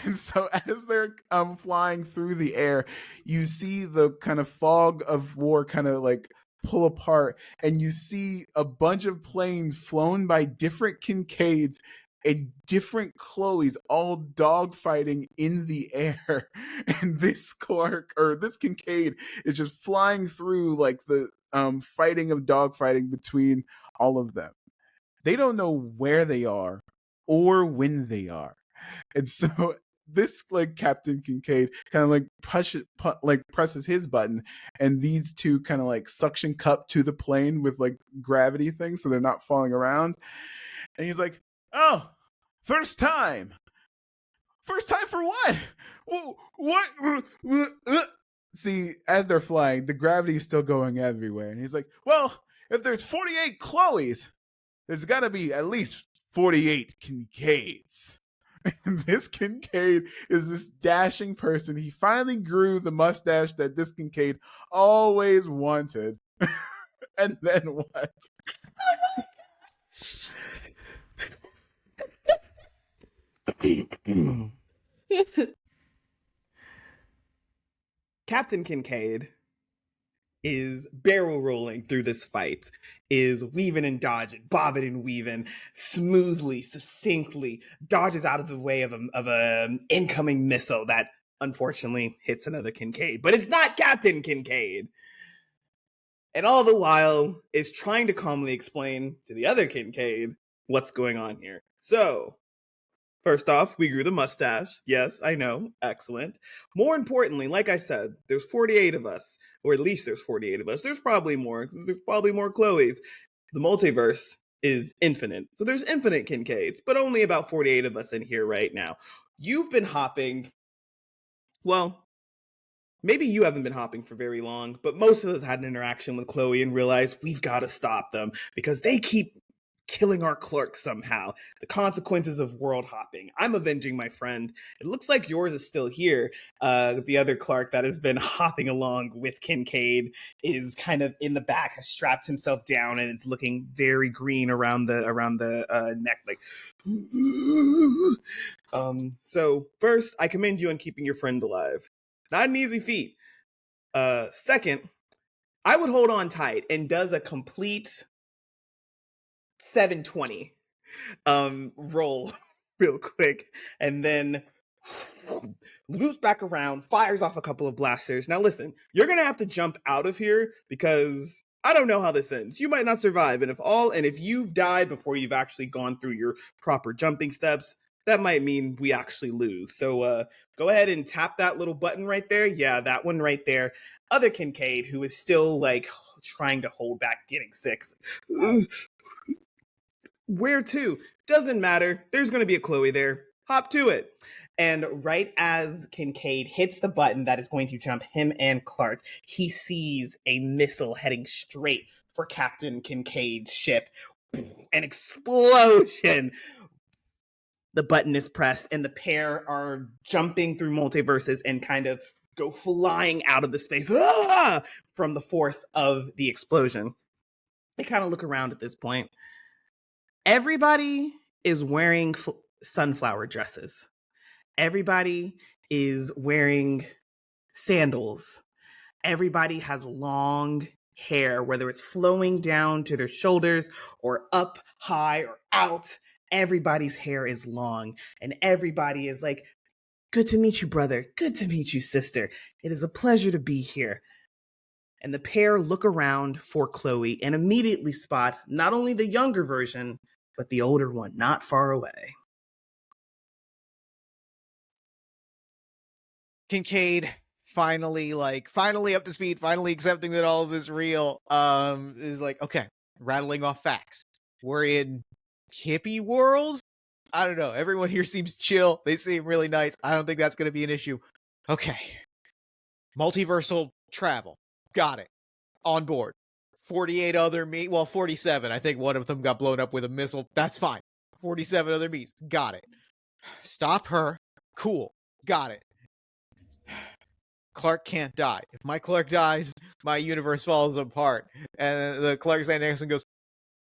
And so as they're flying through the air, you see the kind of fog of war kind of like pull apart, and you see a bunch of planes flown by different Kincaids and different Chloes all dogfighting in the air. And this Kincaid is just flying through like the fighting of dogfighting between all of them. They don't know where they are or when they are. And so this like Captain Kincaid kind of like presses his button, and these two kind of like suction cup to the plane with like gravity things so they're not falling around. And he's like, oh, first time for what? What? See, as they're flying, the gravity is still going everywhere. And he's like, well, if there's 48 Chloes, there's got to be at least 48 Kincaids. And this Kincaid is this dashing person. He finally grew the mustache that this Kincaid always wanted. And then what? Captain Kincaid is barrel rolling through this fight, is weaving and dodging, bobbing and weaving, smoothly, succinctly, dodges out of the way of an incoming missile that unfortunately hits another Kincaid. But it's not Captain Kincaid. And all the while is trying to calmly explain to the other Kincaid what's going on here. So, first off, we grew the mustache. Yes, I know. Excellent. More importantly, like I said, there's 48 of us, or at least there's 48 of us. There's probably more, because there's probably more Chloes. The multiverse is infinite. So there's infinite Kincaids, but only about 48 of us in here right now. you've been hopping. Well, maybe you haven't been hopping for very long, but most of us had an interaction with Chloe and realized we've got to stop them because they keep killing our clerk somehow. The consequences of world hopping. I'm avenging my friend. It looks like yours is still here. The other clerk that has been hopping along with Kincaid is kind of in the back, has strapped himself down, and is looking very green around the neck, like. So first, I commend you on keeping your friend alive. Not an easy feat. Second, I would hold on tight and does a complete 720 roll real quick, and then loops back around, fires off a couple of blasters. Now listen, you're gonna have to jump out of here because I don't know how this ends. You might not survive, and if you've died before you've actually gone through your proper jumping steps, that might mean we actually lose. So go ahead and tap that little button right there. Yeah, that one right there. Other Kincaid, who is still like trying to hold back getting sick. Where to? Doesn't matter. There's going to be a Chloe there. Hop to it. And right as Kincaid hits the button that is going to jump him and Clark, he sees a missile heading straight for Captain Kincaid's ship. An explosion. The button is pressed, and the pair are jumping through multiverses and kind of go flying out of the space from the force of the explosion. They kind of look around at this point. Everybody is wearing sunflower dresses. Everybody is wearing sandals. Everybody has long hair, whether it's flowing down to their shoulders or up high or out. Everybody's hair is long, and everybody is like, "Good to meet you, brother. Good to meet you, sister. It is a pleasure to be here." And the pair look around for Chloe and immediately spot not only the younger version, but the older one not far away. Kincaid finally up to speed, finally accepting that all of this is real, is like, okay, rattling off facts. We're in hippie world? I don't know. Everyone here seems chill. They seem really nice. I don't think that's going to be an issue. Okay. Multiversal travel. Got it. On board. 48 other 47. I think one of them got blown up with a missile. That's fine. 47 other meats. Got it. Stop her. Cool. Got it. Clark can't die. If my Clark dies, my universe falls apart. And the Clark standing next to him goes,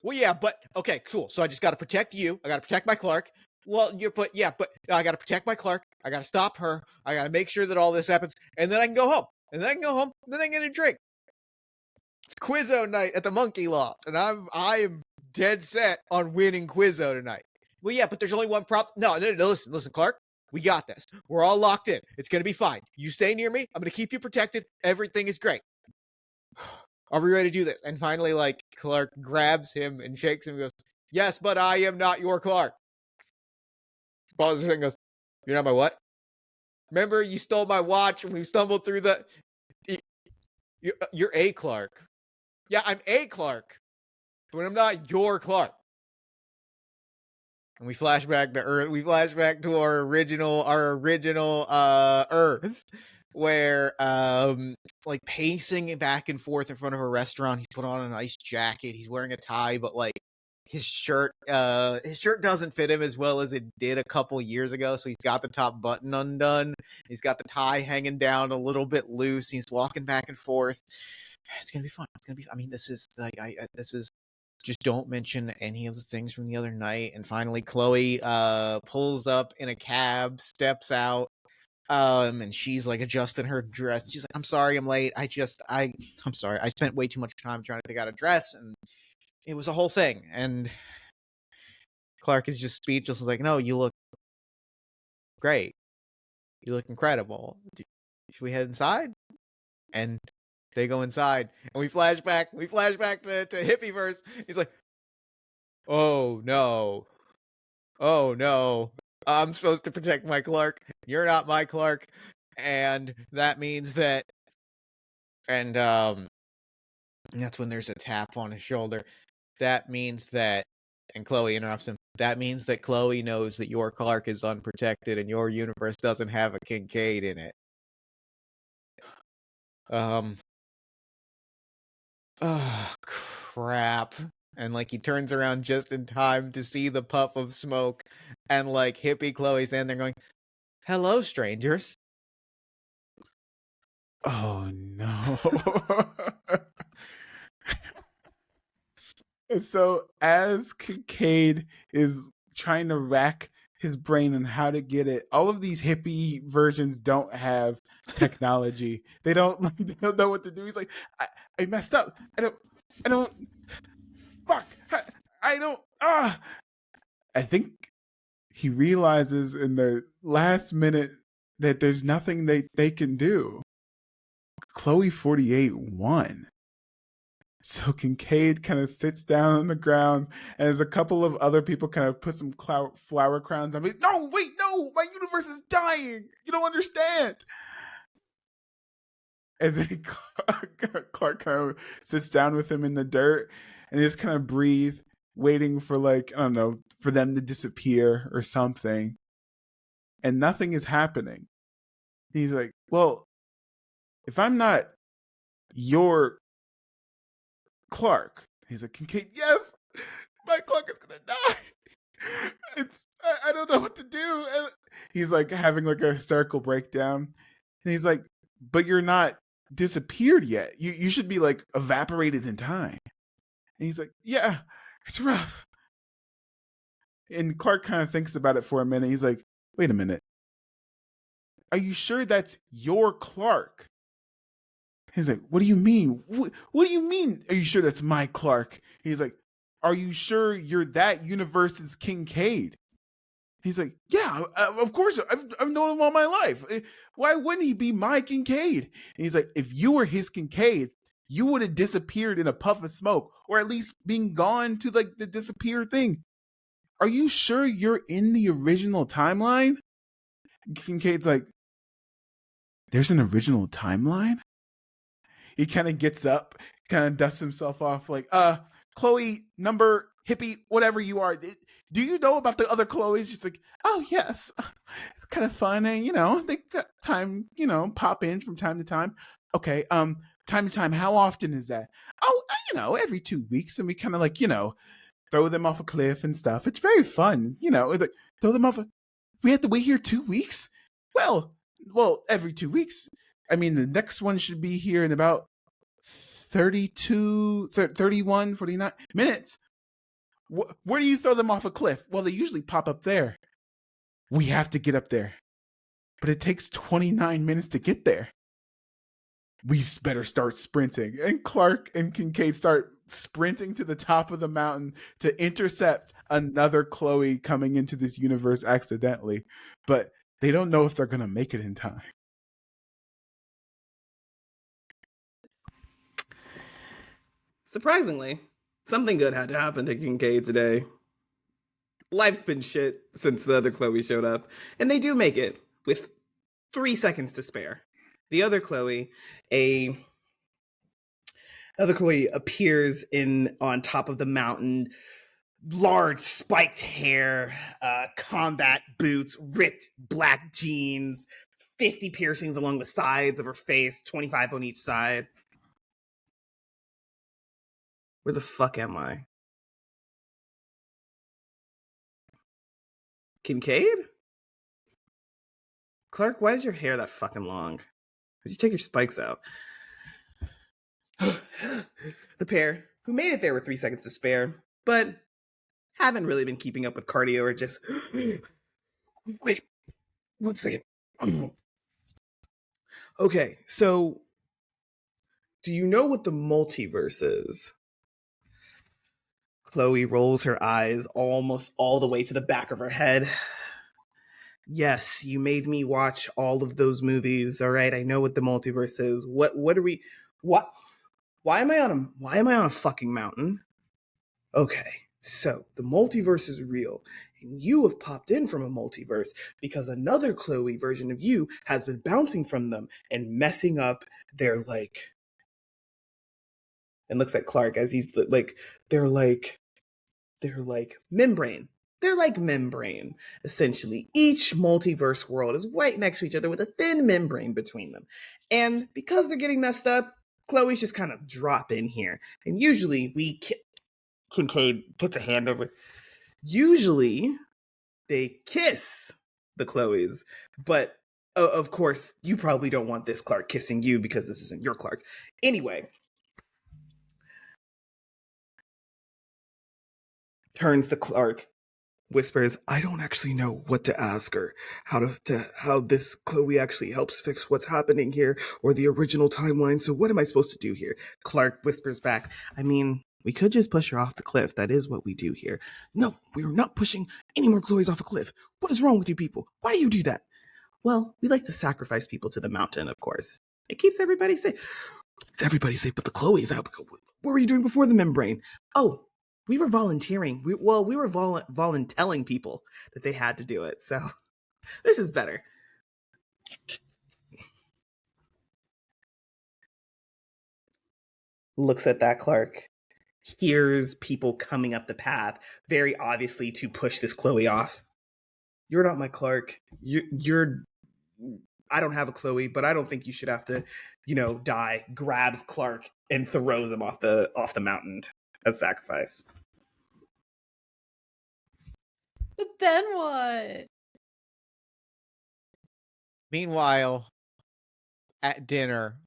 well, yeah, but okay, cool. So I just got to protect you. I got to protect my Clark. Well, but I got to protect my Clark. I got to stop her. I got to make sure that all this happens, and then I can go home. And then I can go home. And then I can get a drink. It's Quizzo night at the Monkey Loft, and I am dead set on winning Quizzo tonight. Well, yeah, but there's only one problem. No, listen, Clark. We got this. We're all locked in. It's gonna be fine. You stay near me. I'm gonna keep you protected. Everything is great. Are we ready to do this? And finally, like, Clark grabs him and shakes him and goes, yes, but I am not your Clark. Pauses and goes, you're not my what? Remember, you stole my watch and we stumbled through the... You're a Clark. Yeah, I'm a Clark. But I'm not your Clark. And we flash back to Earth. We flash back to our original Earth, where like pacing back and forth in front of a restaurant. He's put on a nice jacket. He's wearing a tie, but like his shirt doesn't fit him as well as it did a couple years ago. So he's got the top button undone. He's got the tie hanging down a little bit loose. He's walking back and forth. It's gonna be fun. It's gonna be. I mean, this is like this is. Just don't mention any of the things from the other night. And finally, Chloe pulls up in a cab, steps out, and she's like adjusting her dress. She's like, I'm sorry I'm late. I'm sorry. I spent way too much time trying to pick out a dress, and it was a whole thing. And Clark is just speechless. He's like, no, you look great. You look incredible. Should we head inside? And they go inside, and we flash back to Hippieverse. He's like, oh no, I'm supposed to protect my Clark. You're not my Clark. And that means that, and that's when there's a tap on his shoulder. That means that And Chloe interrupts him. That means that Chloe knows that your Clark is unprotected and your universe doesn't have a Kincaid in it. Oh, crap. And, like, he turns around just in time to see the puff of smoke, and, like, hippie Chloe's in there going, hello, strangers. Oh, no. And so, as Kincaid is trying to rack his brain on how to get it, all of these hippie versions don't have technology. They don't know what to do. He's like, I messed up. I don't, fuck. I don't, I think he realizes in the last minute that there's nothing they can do. Chloe 48 won. So Kincaid kind of sits down on the ground, and as a couple of other people kind of put some flower crowns on me. No, wait, no, my universe is dying. You don't understand. And then Clark kind of sits down with him in the dirt and just kind of breathe, waiting for, like, I don't know, for them to disappear or something. And nothing is happening. He's like, well, if I'm not your Clark, he's like, Kincaid, yes, my Clark is gonna die. I don't know what to do. And he's like having like a hysterical breakdown. And he's like, but you're not disappeared yet. You should be like evaporated in time. And he's like, yeah, it's rough. And Clark kind of thinks about it for a minute. He's like, wait a minute. Are you sure that's your Clark? He's like, what do you mean? What do you mean? Are you sure that's my Clark? He's like, are you sure you're that universe's Kincaid? He's like, yeah, of course. I've known him all my life. Why wouldn't he be my Kincaid? And he's like, if you were his Kincaid, you would have disappeared in a puff of smoke, or at least being gone to like the disappear thing. Are you sure you're in the original timeline? Kincaid's like, there's an original timeline? He kind of gets up, kind of dusts himself off, like, Chloe, number, hippie, whatever you are. Do you know about the other Chloes? She's like, oh, yes. It's kind of fun. And, you know, they got time, you know, pop in from time to time. Okay. Time to time, how often is that? Oh, you know, every 2 weeks. And we kind of like, you know, throw them off a cliff and stuff. It's very fun. You know, like, throw them off. We have to wait here 2 weeks? Well, every 2 weeks. I mean, the next one should be here in about 31, 49 minutes. Where do you throw them off a cliff? Well, they usually pop up there. We have to get up there. But it takes 29 minutes to get there. We better start sprinting. And Clark and Kincaid start sprinting to the top of the mountain to intercept another Chloe coming into this universe accidentally. But they don't know if they're going to make it in time. Surprisingly, something good had to happen to Kincaid today. Life's been shit since the other Chloe showed up, and they do make it with 3 seconds to spare. The other Chloe, appears on top of the mountain, large spiked hair, combat boots, ripped black jeans, 50 piercings along the sides of her face, 25 on each side. Where the fuck am I? Kincaid? Clark, why is your hair that fucking long? Did you take your spikes out? The pair, who made it there with 3 seconds to spare, but haven't really been keeping up with cardio or just... Wait, 1 second. Okay, so... do you know what the multiverse is? Chloe rolls her eyes almost all the way to the back of her head. Yes, you made me watch all of those movies. All right, I know what the multiverse is. What are we? What? Why am I on a fucking mountain? Okay, so the multiverse is real, and you have popped in from a multiverse because another Chloe version of you has been bouncing from them and messing up their like. And looks at Clark as he's like, they're like They're like membrane. They're like membrane, essentially. Each multiverse world is right next to each other with a thin membrane between them. And because they're getting messed up, Chloe's just kind of drop in here. And usually Kincaid puts a hand over. Usually they kiss the Chloes, but of course, you probably don't want this Clark kissing you because this isn't your Clark. Anyway, turns to Clark, whispers, "I don't actually know what to ask her, how this Chloe actually helps fix what's happening here, or the original timeline, so what am I supposed to do here?" Clark whispers back, "I mean, we could just push her off the cliff. That is what we do here." "No, we're not pushing any more Chloes off a cliff. What is wrong with you people? Why do you do that?" "Well, we like to sacrifice people to the mountain, of course. It keeps everybody safe." "It's everybody safe, but the Chloe's out. What were you doing before the membrane?" "Oh, we were volunteering. We were voluntelling people that they had to do it. So this is better." Looks at that Clark. Hears people coming up the path, very obviously to push this Chloe off. "You're not my Clark. You're I don't have a Chloe, but I don't think you should have to, die." Grabs Clark and throws him off the mountain as sacrifice. But then what? Meanwhile, at dinner,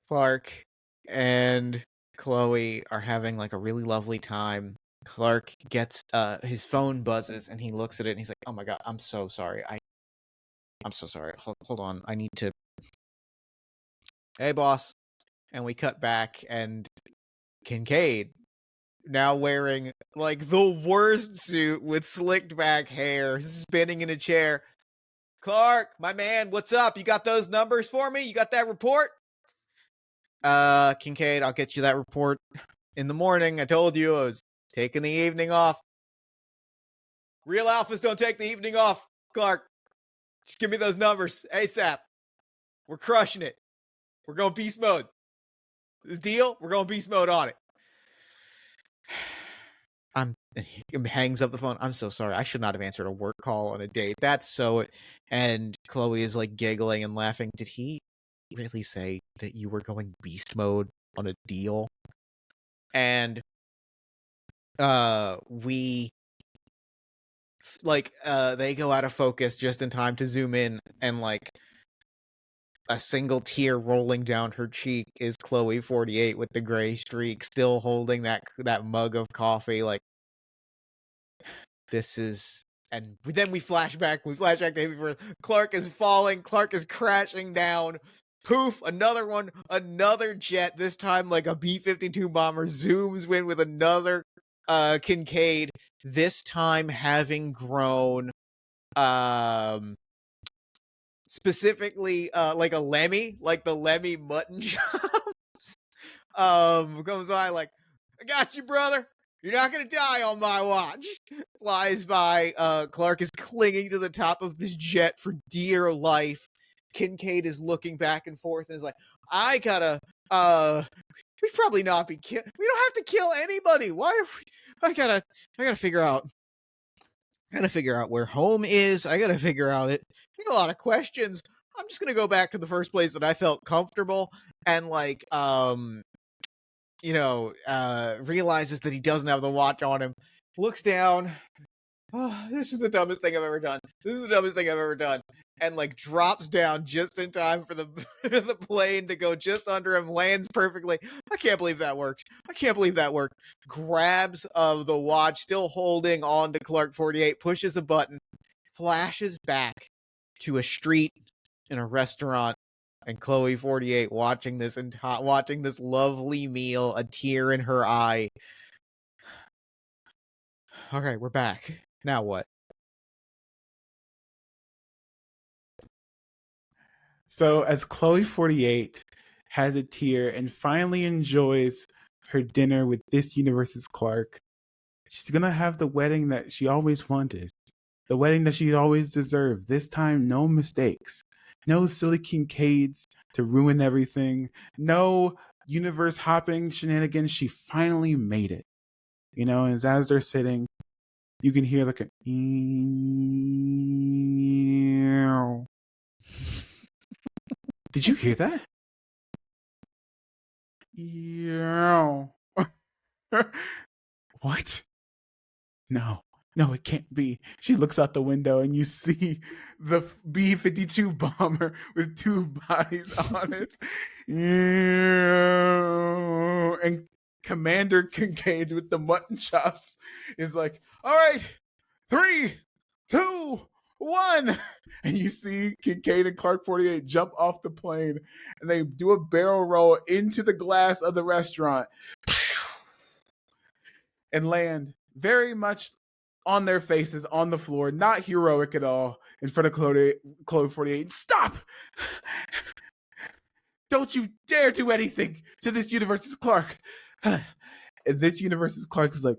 Clark and Chloe are having like a really lovely time. Clark gets his phone buzzes and he looks at it and he's like, "Oh my god, I'm so sorry. I'm so sorry. Hold on. I need to Hey boss." And we cut back and Kincaid, now wearing like the worst suit with slicked back hair, spinning in a chair. "Clark, my man, what's up? You got those numbers for me? You got that report?" Kincaid, I'll get you that report in the morning. I told you I was taking the evening off." "Real alphas don't take the evening off, Clark. Just give me those numbers ASAP. We're crushing it. We're going beast mode. This deal, we're going beast mode on it." Hangs up the phone. "I'm so sorry. I should not have answered a work call on a date. That's so..." And Chloe is like giggling and laughing. "Did he really say that you were going beast mode on a deal?" And we they go out of focus just in time to zoom in, and like a single tear rolling down her cheek is Chloe 48 with the gray streak, still holding that mug of coffee. Like, this is... And then we flash back to Happy Clark is falling, Clark is crashing down. Poof, another one, another jet, this time like a B-52 bomber, zooms in with another Kincaid, this time having grown specifically like a Lemmy, like the Lemmy mutton chops. Comes by like, "I got you, brother. You're not gonna die on my watch." Flies by. Clark is clinging to the top of this jet for dear life. Kincaid is looking back and forth and is like, "I gotta, we probably not be kill. We don't have to kill anybody. Why are we... I gotta figure out. I gotta figure out where home is. I gotta figure out it. I got a lot of questions. I'm just gonna go back to the first place that I felt comfortable." And like, realizes that he doesn't have the watch on him. Looks down. "Oh, this is the dumbest thing I've ever done. This is the dumbest thing I've ever done." And like drops down just in time for the the plane to go just under him, lands perfectly. "I can't believe that worked. I can't believe that worked." Grabs of the watch, still holding on to Clark 48, pushes a button, flashes back to a street in a restaurant, and Chloe 48 watching this lovely meal, a tear in her eye. Okay, we're back. Now what? So as Chloe 48 has a tear and finally enjoys her dinner with this universe's Clark, she's gonna have the wedding that she always wanted. The wedding that she always deserved. This time, no mistakes. No silly Kincaids to ruin everything. No universe hopping shenanigans. She finally made it. you know, and as they're sitting, you can hear like a Did you hear that? What? No, it can't be. She looks out the window and you see the B-52 bomber with two bodies on it. And Commander Kincaid with the mutton chops is like, all right, 3, 2, 1. And you see Kincaid and Clark 48 jump off the plane and they do a barrel roll into the glass of the restaurant and land very much on their faces on the floor, not heroic at all, in front of Chloe 48. Stop! Don't you dare do anything to this universe's Clark. And this universe's Clark is like,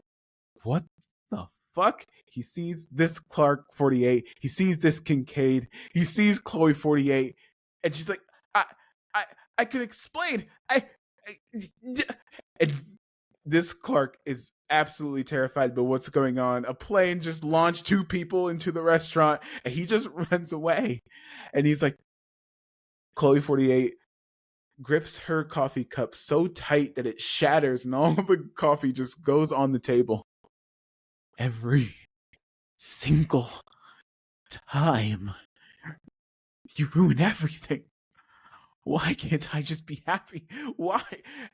what the fuck? He sees this Clark 48. He sees this Kincaid. He sees Chloe 48. And she's like, I could explain. And this Clark is absolutely terrified by what's going on. A plane just launched 2 people into the restaurant and he just runs away. And he's like, Chloe 48 grips her coffee cup so tight that it shatters and all the coffee just goes on the table. Every single time. You ruin everything. Why can't I just be happy? Why?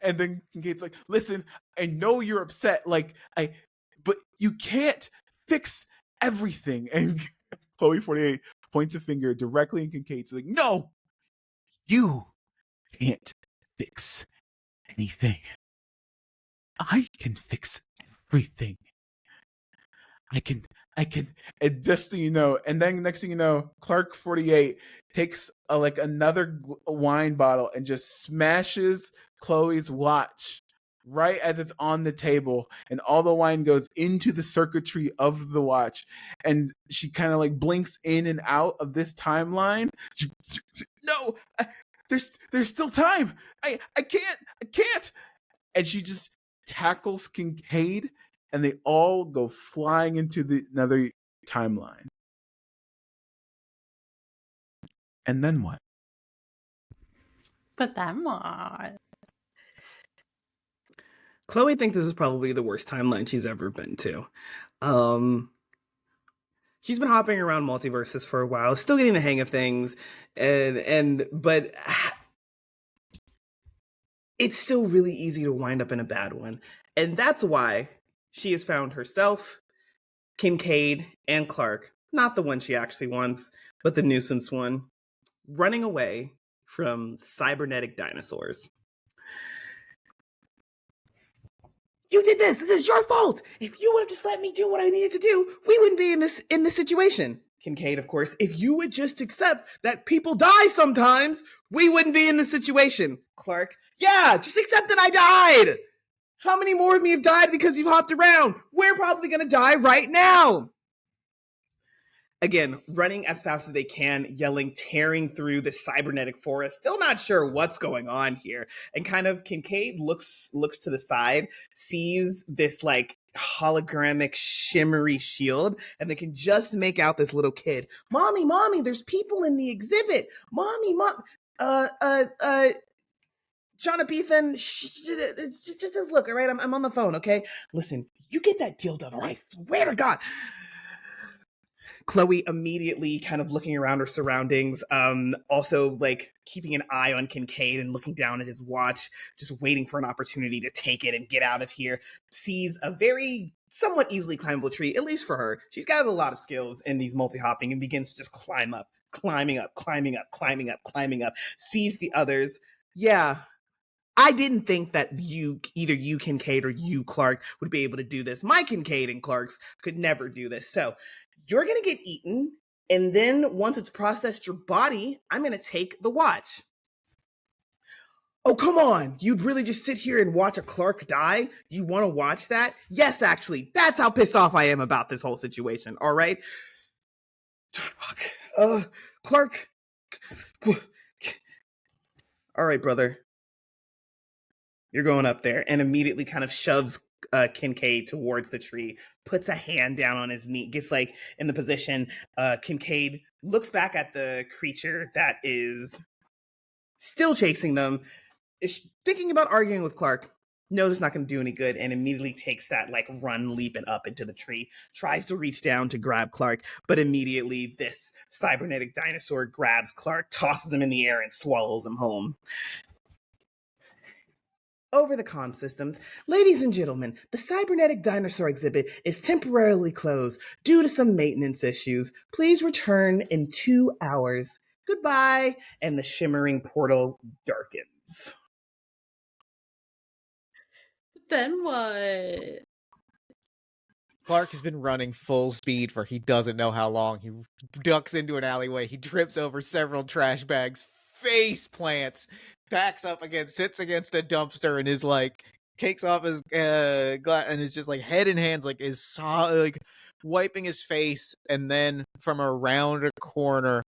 And then Kincaid's like, listen, I know you're upset, but you can't fix everything. And Chloe 48 points a finger directly in Kincaid's like, no, you can't fix anything. I can fix everything. I can, and just so you know, and then next thing you know, Clark 48 takes another wine bottle and just smashes Chloe's watch right as it's on the table, and all the wine goes into the circuitry of the watch, and she kind of blinks in and out of this timeline. No, there's still time. I can't, and she just tackles Kincaid. And they all go flying into another timeline. And then what? But then what? Chloe thinks this is probably the worst timeline she's ever been to. She's been hopping around multiverses for a while, still getting the hang of things, but it's still really easy to wind up in a bad one. And that's why she has found herself, Kincaid, and Clark, not the one she actually wants, but the nuisance one, running away from cybernetic dinosaurs. You did this! This is your fault! If you would have just let me do what I needed to do, we wouldn't be in this situation. Kincaid, of course, if you would just accept that people die sometimes, we wouldn't be in this situation. Clark, yeah, just accept that I died! How many more of me have died because you've hopped around? We're probably gonna die right now. Again, running as fast as they can, yelling, tearing through the cybernetic forest, still not sure what's going on here. And kind of Kincaid looks to the side, sees this hologramic shimmery shield, and they can just make out this little kid. Mommy, there's people in the exhibit. Mommy, Jonathan, just look, all right? I'm on the phone, okay? Listen, you get that deal done, all right? I swear to God. Chloe immediately kind of looking around her surroundings, also keeping an eye on Kincaid and looking down at his watch, just waiting for an opportunity to take it and get out of here, sees a very somewhat easily climbable tree, at least for her. She's got a lot of skills in these multi-hopping and begins to just climbing up, sees the others. Yeah, I didn't think that either you, Kincaid, or you, Clark, would be able to do this. My Kincaid and Clarks could never do this. So you're going to get eaten, and then once it's processed your body, I'm going to take the watch. Oh, come on. You'd really just sit here and watch a Clark die? You want to watch that? Yes, actually. That's how pissed off I am about this whole situation, all right? Fuck. Clark. All right, brother. You're going up there, and immediately kind of shoves Kincaid towards the tree, puts a hand down on his knee, gets like in the position. Kincaid looks back at the creature that is still chasing them, is thinking about arguing with Clark, knows it's not going to do any good, and immediately takes that like run leaping up into the tree, tries to reach down to grab Clark, but immediately this cybernetic dinosaur grabs Clark, tosses him in the air, and swallows him home. Over the comm systems, ladies and gentlemen, the cybernetic dinosaur exhibit is temporarily closed due to some maintenance issues. Please return in 2 hours. Goodbye. And the shimmering portal darkens. Then what? Clark has been running full speed for he doesn't know how long. He ducks into an alleyway. He trips over several trash bags, face plants, backs up again, sits against a dumpster, and is like, takes off his glass and is just like head in hands, like like wiping his face. And then from around a corner,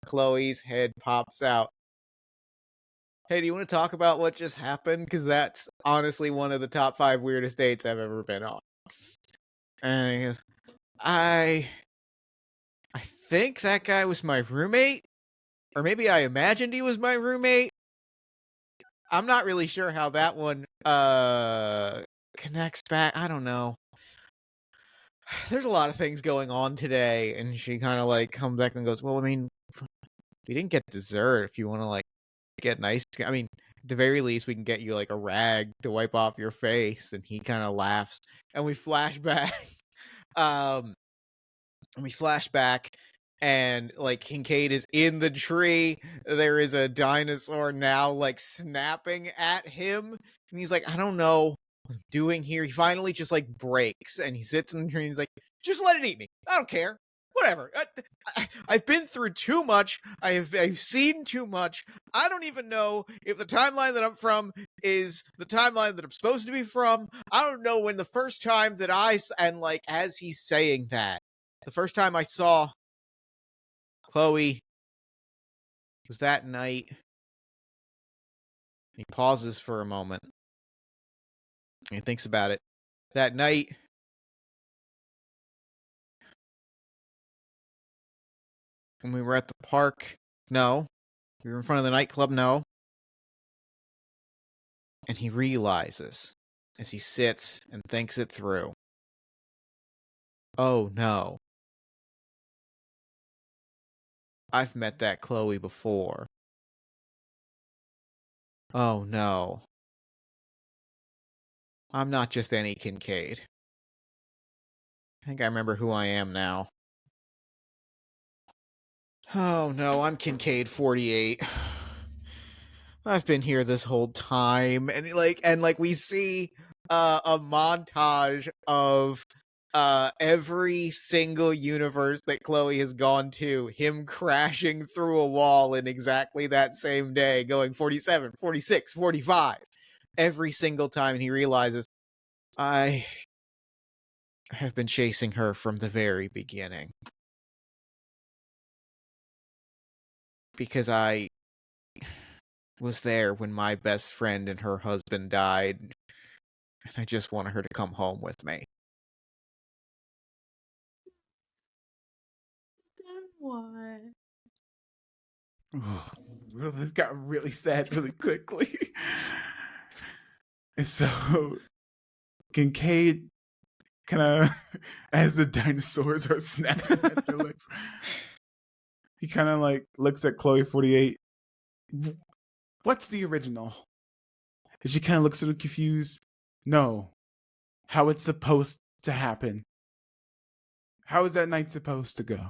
Chloe's head pops out. Hey, do you want to talk about what just happened? Because that's honestly one of the top 5 weirdest dates I've ever been on. And he goes, I think that guy was my roommate, or maybe I imagined he was my roommate. I'm not really sure how that one connects back. I don't know. There's a lot of things going on today, and she kind of like comes back and goes, well, I mean, we didn't get dessert. If you want to like get nice, I mean, at the very least, we can get you like a rag to wipe off your face. And he kind of laughs, and we flash back. And like Kincaid is in the tree. There is a dinosaur now like snapping at him, and he's like, I don't know what I'm doing here. He finally just like breaks, and he sits in the tree and he's like, just let it eat me. I don't care. Whatever. I've been through too much. I've seen too much. I don't even know if the timeline that I'm from is the timeline that I'm supposed to be from. I don't know when the first time that and like as he's saying that, the first time I saw Chloe was that night. He pauses for a moment. He thinks about it. That night, when we were at the park, no. We were in front of the nightclub, no. And he realizes, as he sits and thinks it through, oh no. I've met that Chloe before. Oh no. I'm not just any Kincaid. I think I remember who I am now. Oh no, I'm Kincaid 48. I've been here this whole time. And like we see a montage of every single universe that Chloe has gone to, him crashing through a wall in exactly that same day, going 47, 46, 45 every single time, and he realizes, I have been chasing her from the very beginning. Because I was there when my best friend and her husband died, and I just wanted her to come home with me. Then what? This got really sad really quickly. And so Kincaid kind of, as the dinosaurs are snapping at their legs, he kind of like looks at Chloe 48. What's the original? And she kind of looks a little confused. No. How it's supposed to happen. How is that night supposed to go?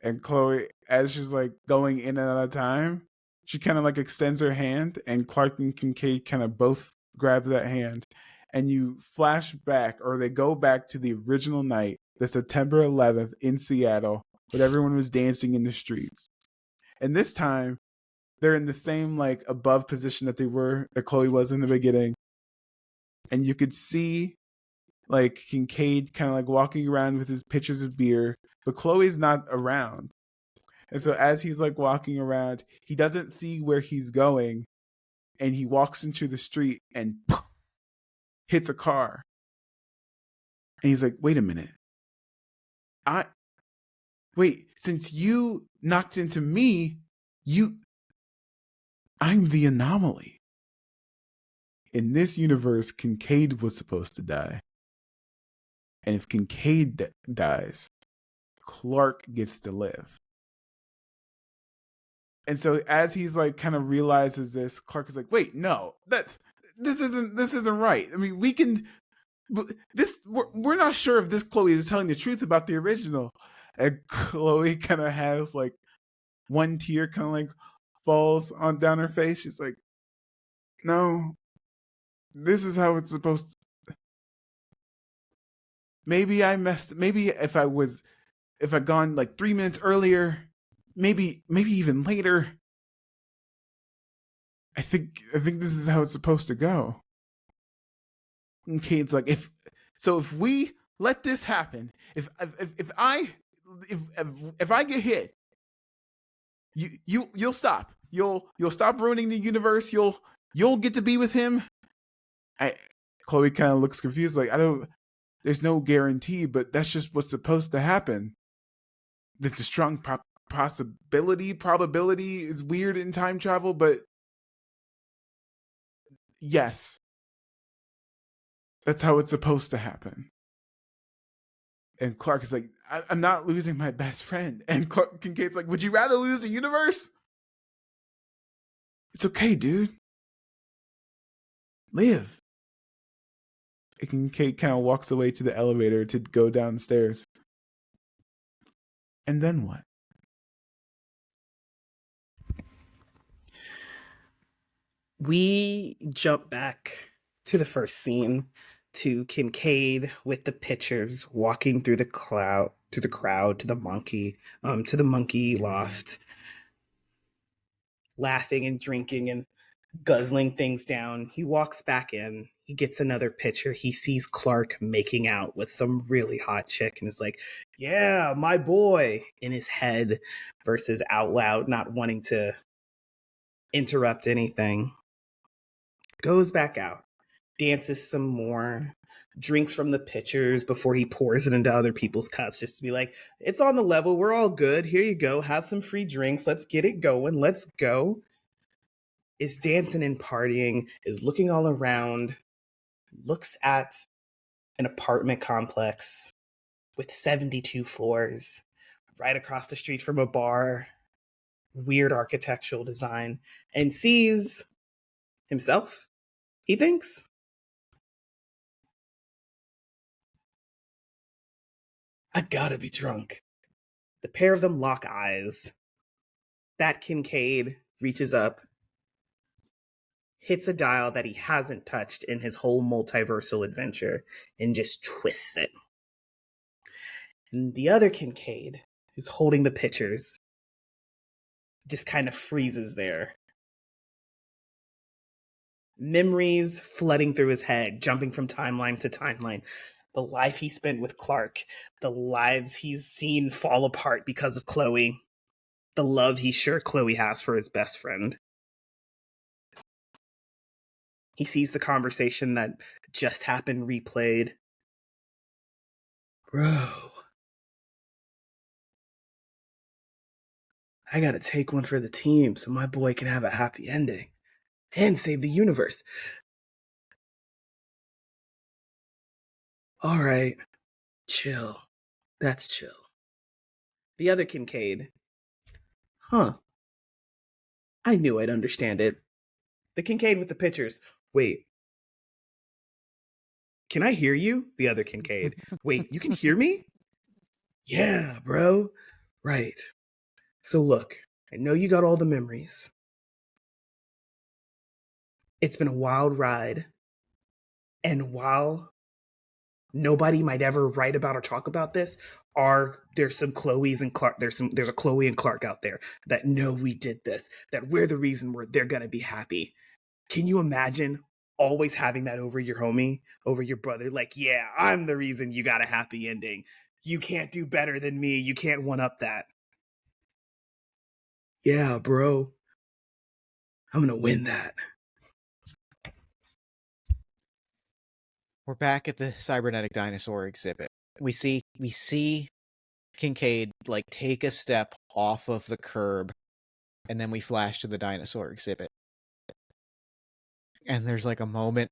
And Chloe, as she's like going in and out of time, she kind of like extends her hand, and Clark and Kincaid kind of both grab that hand. And you flash back, or they go back to the original night, the September 11th in Seattle, when everyone was dancing in the streets. And this time, they're in the same like above position that Chloe was in the beginning. And you could see like Kincaid kind of like walking around with his pitchers of beer, but Chloe's not around. And so as he's like walking around, he doesn't see where he's going, and he walks into the street, and hits a car. And he's like, wait a minute. Since you knocked into me, I'm the anomaly. In this universe, Kincaid was supposed to die. And if Kincaid dies, Clark gets to live. And so as he's like kind of realizes this, Clark is like, wait, no, this isn't right. I mean, we're not sure if this Chloe is telling the truth about the original. And Chloe kind of has like one tear kind of like falls on down her face. She's like, no, this is how it's supposed to. Maybe if I'd gone like 3 minutes earlier, maybe even later. I think this is how it's supposed to go. And Cade's like, if we let this happen, if I get hit, you'll stop. You'll stop ruining the universe. You'll get to be with him. Chloe kind of looks confused, like, there's no guarantee, but that's just what's supposed to happen. There's a strong probability is weird in time travel, but yes, that's how it's supposed to happen. And Clark is like, I'm not losing my best friend. And Kincaid's like, would you rather lose the universe? It's okay, dude. Live. And Kincaid kind of walks away to the elevator to go downstairs. And then what? We jump back to the first scene, to Kincaid with the pictures walking through the crowd, to the monkey loft, laughing and drinking and guzzling things down. He walks back in. He gets another picture. He sees Clark making out with some really hot chick and is like, yeah, my boy, in his head, versus out loud, not wanting to interrupt anything. Goes back out, dances some more, drinks from the pitchers before he pours it into other people's cups, just to be like, it's on the level, we're all good, here you go, have some free drinks, let's get it going, let's go. Is dancing and partying, is looking all around, looks at an apartment complex with 72 floors, right across the street from a bar, weird architectural design, and sees himself, he thinks. I gotta be drunk. The pair of them lock eyes. That Kincaid reaches up, hits a dial that he hasn't touched in his whole multiversal adventure, and just twists it. And the other Kincaid, who's holding the pictures, just kind of freezes there. Memories flooding through his head, jumping from timeline to timeline. The life he spent with Clark, the lives he's seen fall apart because of Chloe, the love he's sure Chloe has for his best friend. He sees the conversation that just happened replayed. Bro, I gotta take one for the team so my boy can have a happy ending and save the universe. All right, chill. That's chill. The other Kincaid. Huh. I knew I'd understand it. The Kincaid with the pictures. Wait. Can I hear you? The other Kincaid. Wait, you can hear me? Yeah, bro. Right. So look, I know you got all the memories. It's been a wild ride. And while nobody might ever write about or talk about this, there's some Chloe's and Clark, there's a Chloe and Clark out there that know we did this, that we're the reason they're gonna be happy. Can you imagine always having that over your homie, over your brother? Like, yeah, I'm the reason you got a happy ending. You can't do better than me. You can't one up that. Yeah, bro. I'm gonna win that. we're back at the cybernetic dinosaur exhibit. We see Kincaid like take a step off of the curb, and then we flash to the dinosaur exhibit. And there's like a moment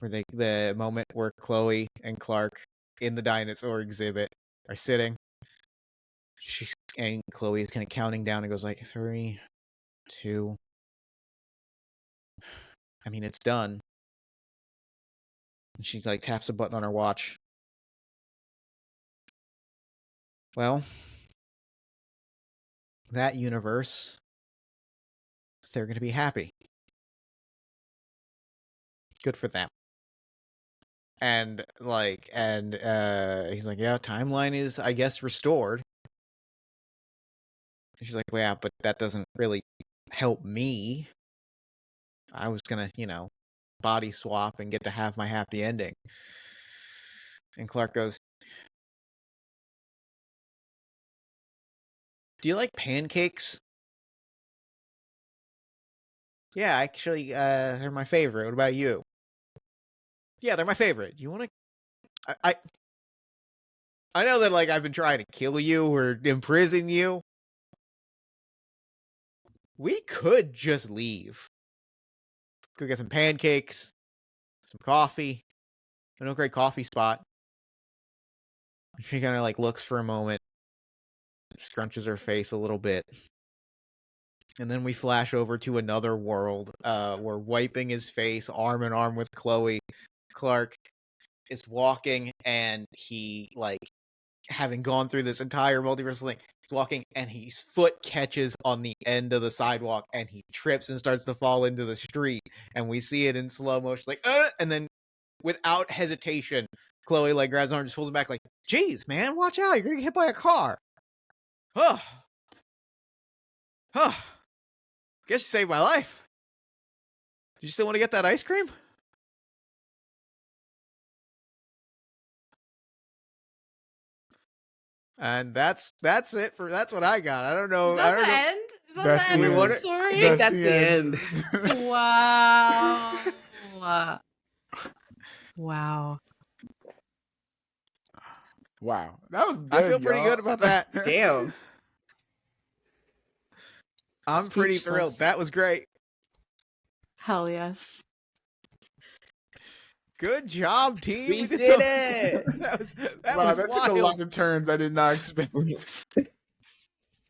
where the moment where Chloe and Clark in the dinosaur exhibit are sitting. And Chloe is kind of counting down and goes like 3, 2. I mean, it's done. And she like taps a button on her watch. Well, that universe, they're going to be happy. Good for them. And he's like, yeah, timeline is, I guess, restored. And she's like, well, yeah, but that doesn't really help me. I was gonna, body swap and get to have my happy ending. And Clark goes, do you like pancakes? Yeah, actually, they're my favorite. What about you? Yeah, they're my favorite. You want to... I know that, like, I've been trying to kill you or imprison you. We could just leave. Go get some pancakes, some coffee. I know a great coffee spot. She kind of, like, looks for a moment, scrunches her face a little bit. And then we flash over to another world, where wiping his face, arm in arm with Chloe, Clark is walking, and he, like, having gone through this entire multiverse thing, he's walking, and his foot catches on the end of the sidewalk, and he trips and starts to fall into the street, and we see it in slow motion, like, and then, without hesitation, Chloe, like, grabs his arm and just pulls him back, like, geez, man, watch out, you're gonna get hit by a car. Huh. Guess you saved my life. Do you still want to get that ice cream? And that's it for that's what I got. I don't know. Is that I don't the know. end? Is that That's the end the of the end. story? I think that's the end. Wow. Wow. Wow, that was good. I feel pretty good about that. Damn. I'm pretty thrilled. Speechless. That was great. Hell yes. Good job, team. We did so- it. that was Wow, that took a lot wild. of turns I did not expect.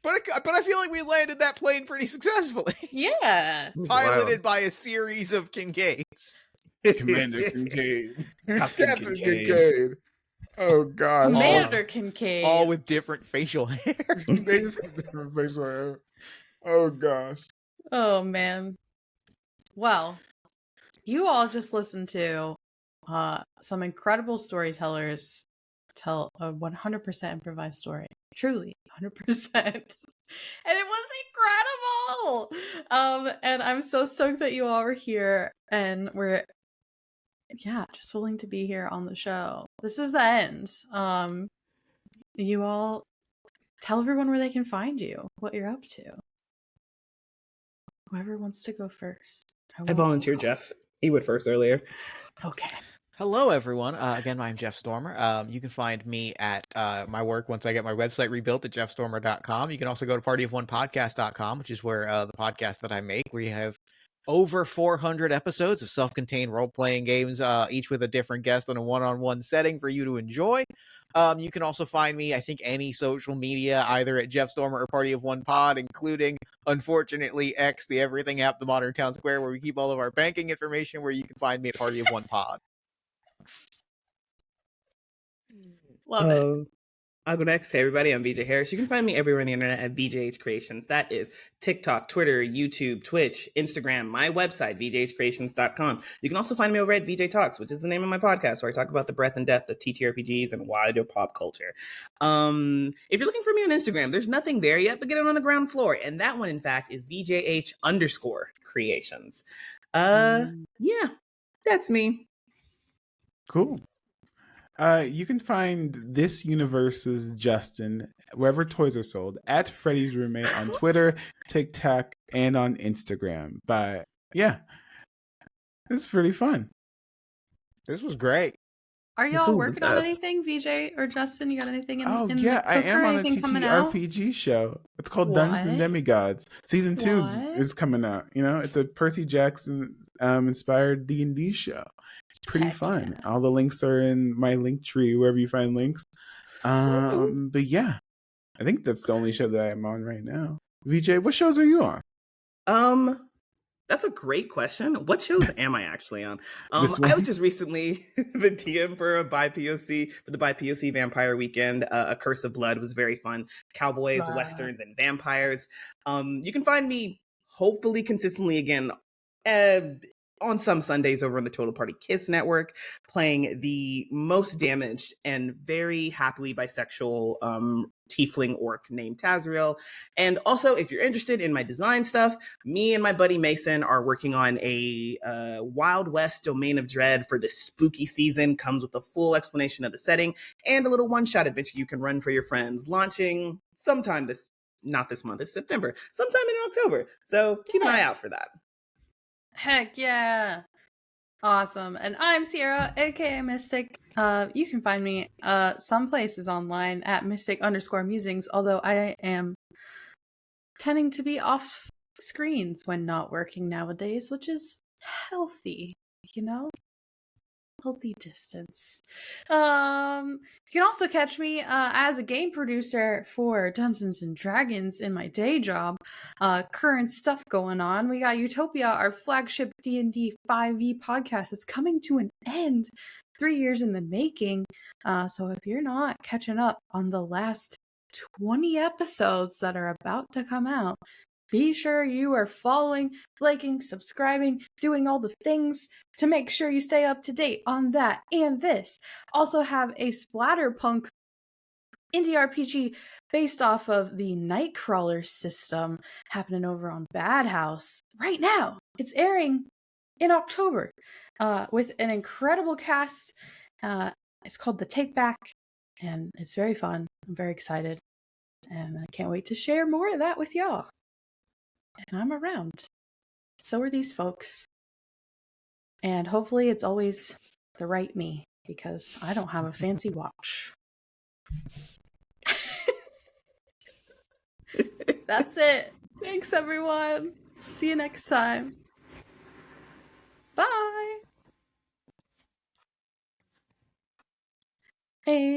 But I feel like we landed that plane pretty successfully. Yeah. Piloted by a series of Kincaids. Commander Kincaid. Captain Captain Kincaid. Kincaid. Oh god. Commander Kincaid. All with different facial hair. They just have different facial hair. Oh gosh. Oh man. Well, you all just listened to some incredible storytellers tell a 100% improvised story. Truly, 100%. And it was incredible. And I'm so stoked that you all were here and we're just willing to be here on the show. This is the end. You all tell everyone where they can find you, what you're up to. Whoever wants to go first. I volunteer, Jeff. He went first earlier. Okay. Hello, everyone. Again, I'm Jeff Stormer. You can find me at my work once I get my website rebuilt at jeffstormer.com. You can also go to partyofonepodcast.com, which is where the podcast that I make. We have over 400 episodes of self-contained role-playing games, each with a different guest in a one-on-one setting for you to enjoy. You can also find me, I think, any social media, either at Jeff Stormer or Party of One Pod, including, unfortunately, X, the everything app, the Modern Town Square, where we keep all of our banking information, where you can find me at Party of One Pod. Love it. I'll go next. Hey, everybody. I'm VJ Harris. You can find me everywhere on the internet at VJH Creations. That is TikTok, Twitter, YouTube, Twitch, Instagram, my website, VJHCreations.com. You can also find me over at VJ Talks, which is the name of my podcast, where I talk about the breadth and depth of TTRPGs and wider pop culture. If you're looking for me on Instagram, there's nothing there yet, but get it on the ground floor. And that one, in fact, is VJH_Creations. Yeah, that's me. Cool. You can find this universe's Justin wherever toys are sold at Freddy's Roommate on Twitter, TikTok, and on Instagram. But yeah, it's pretty fun. This was great. Are This y'all is the working on best. anything, VJ or Justin? You got anything in Oh the yeah, I cooker? am on a Anything coming out? TTRPG show. It's called Dungeons and What? Demigods. Season 2 What? is coming out. You know, it's a Percy Jackson inspired D&D show. It's pretty Heck fun. yeah. All the links are in my link tree wherever you find links. But yeah, I think that's the only show that I'm on right now. VJ, what shows are you on? That's a great question. What shows am I actually on? This I one? was just recently the DM for the BiPOC Vampire Weekend. A Curse of Blood was very fun. Cowboys, westerns, and vampires. You can find me hopefully consistently again uh, on some Sundays over on the Total Party Kiss Network, playing the most damaged and very happily bisexual tiefling orc named Tazriel. And also, if you're interested in my design stuff, me and my buddy Mason are working on a Wild West Domain of Dread for this spooky season. Comes with a full explanation of the setting and a little one-shot adventure you can run for your friends, launching sometime not this month, it's September, sometime in October. So keep an eye out for that. Heck yeah. Awesome. And I'm Siera, aka Mystic. You can find me some places online at mystic_musings, although I am tending to be off screens when not working nowadays, which is healthy, you know? Healthy distance. You can also catch me as a game producer for Dungeons and Dragons in my day job. Current stuff going on. We got Utopia, our flagship D&D 5e podcast. It's coming to an end. 3 years in the making. So if you're not catching up on the last 20 episodes that are about to come out, be sure you are following, liking, subscribing, doing all the things to make sure you stay up to date on that and this. Also have a splatterpunk indie RPG based off of the Nightcrawler system happening over on Bad House right now. It's airing in October with an incredible cast. It's called The Take Back, and it's very fun. I'm very excited, and I can't wait to share more of that with y'all. And I'm around. So are these folks. And hopefully it's always the right me, because I don't have a fancy watch. That's it. Thanks, everyone. See you next time. Bye. And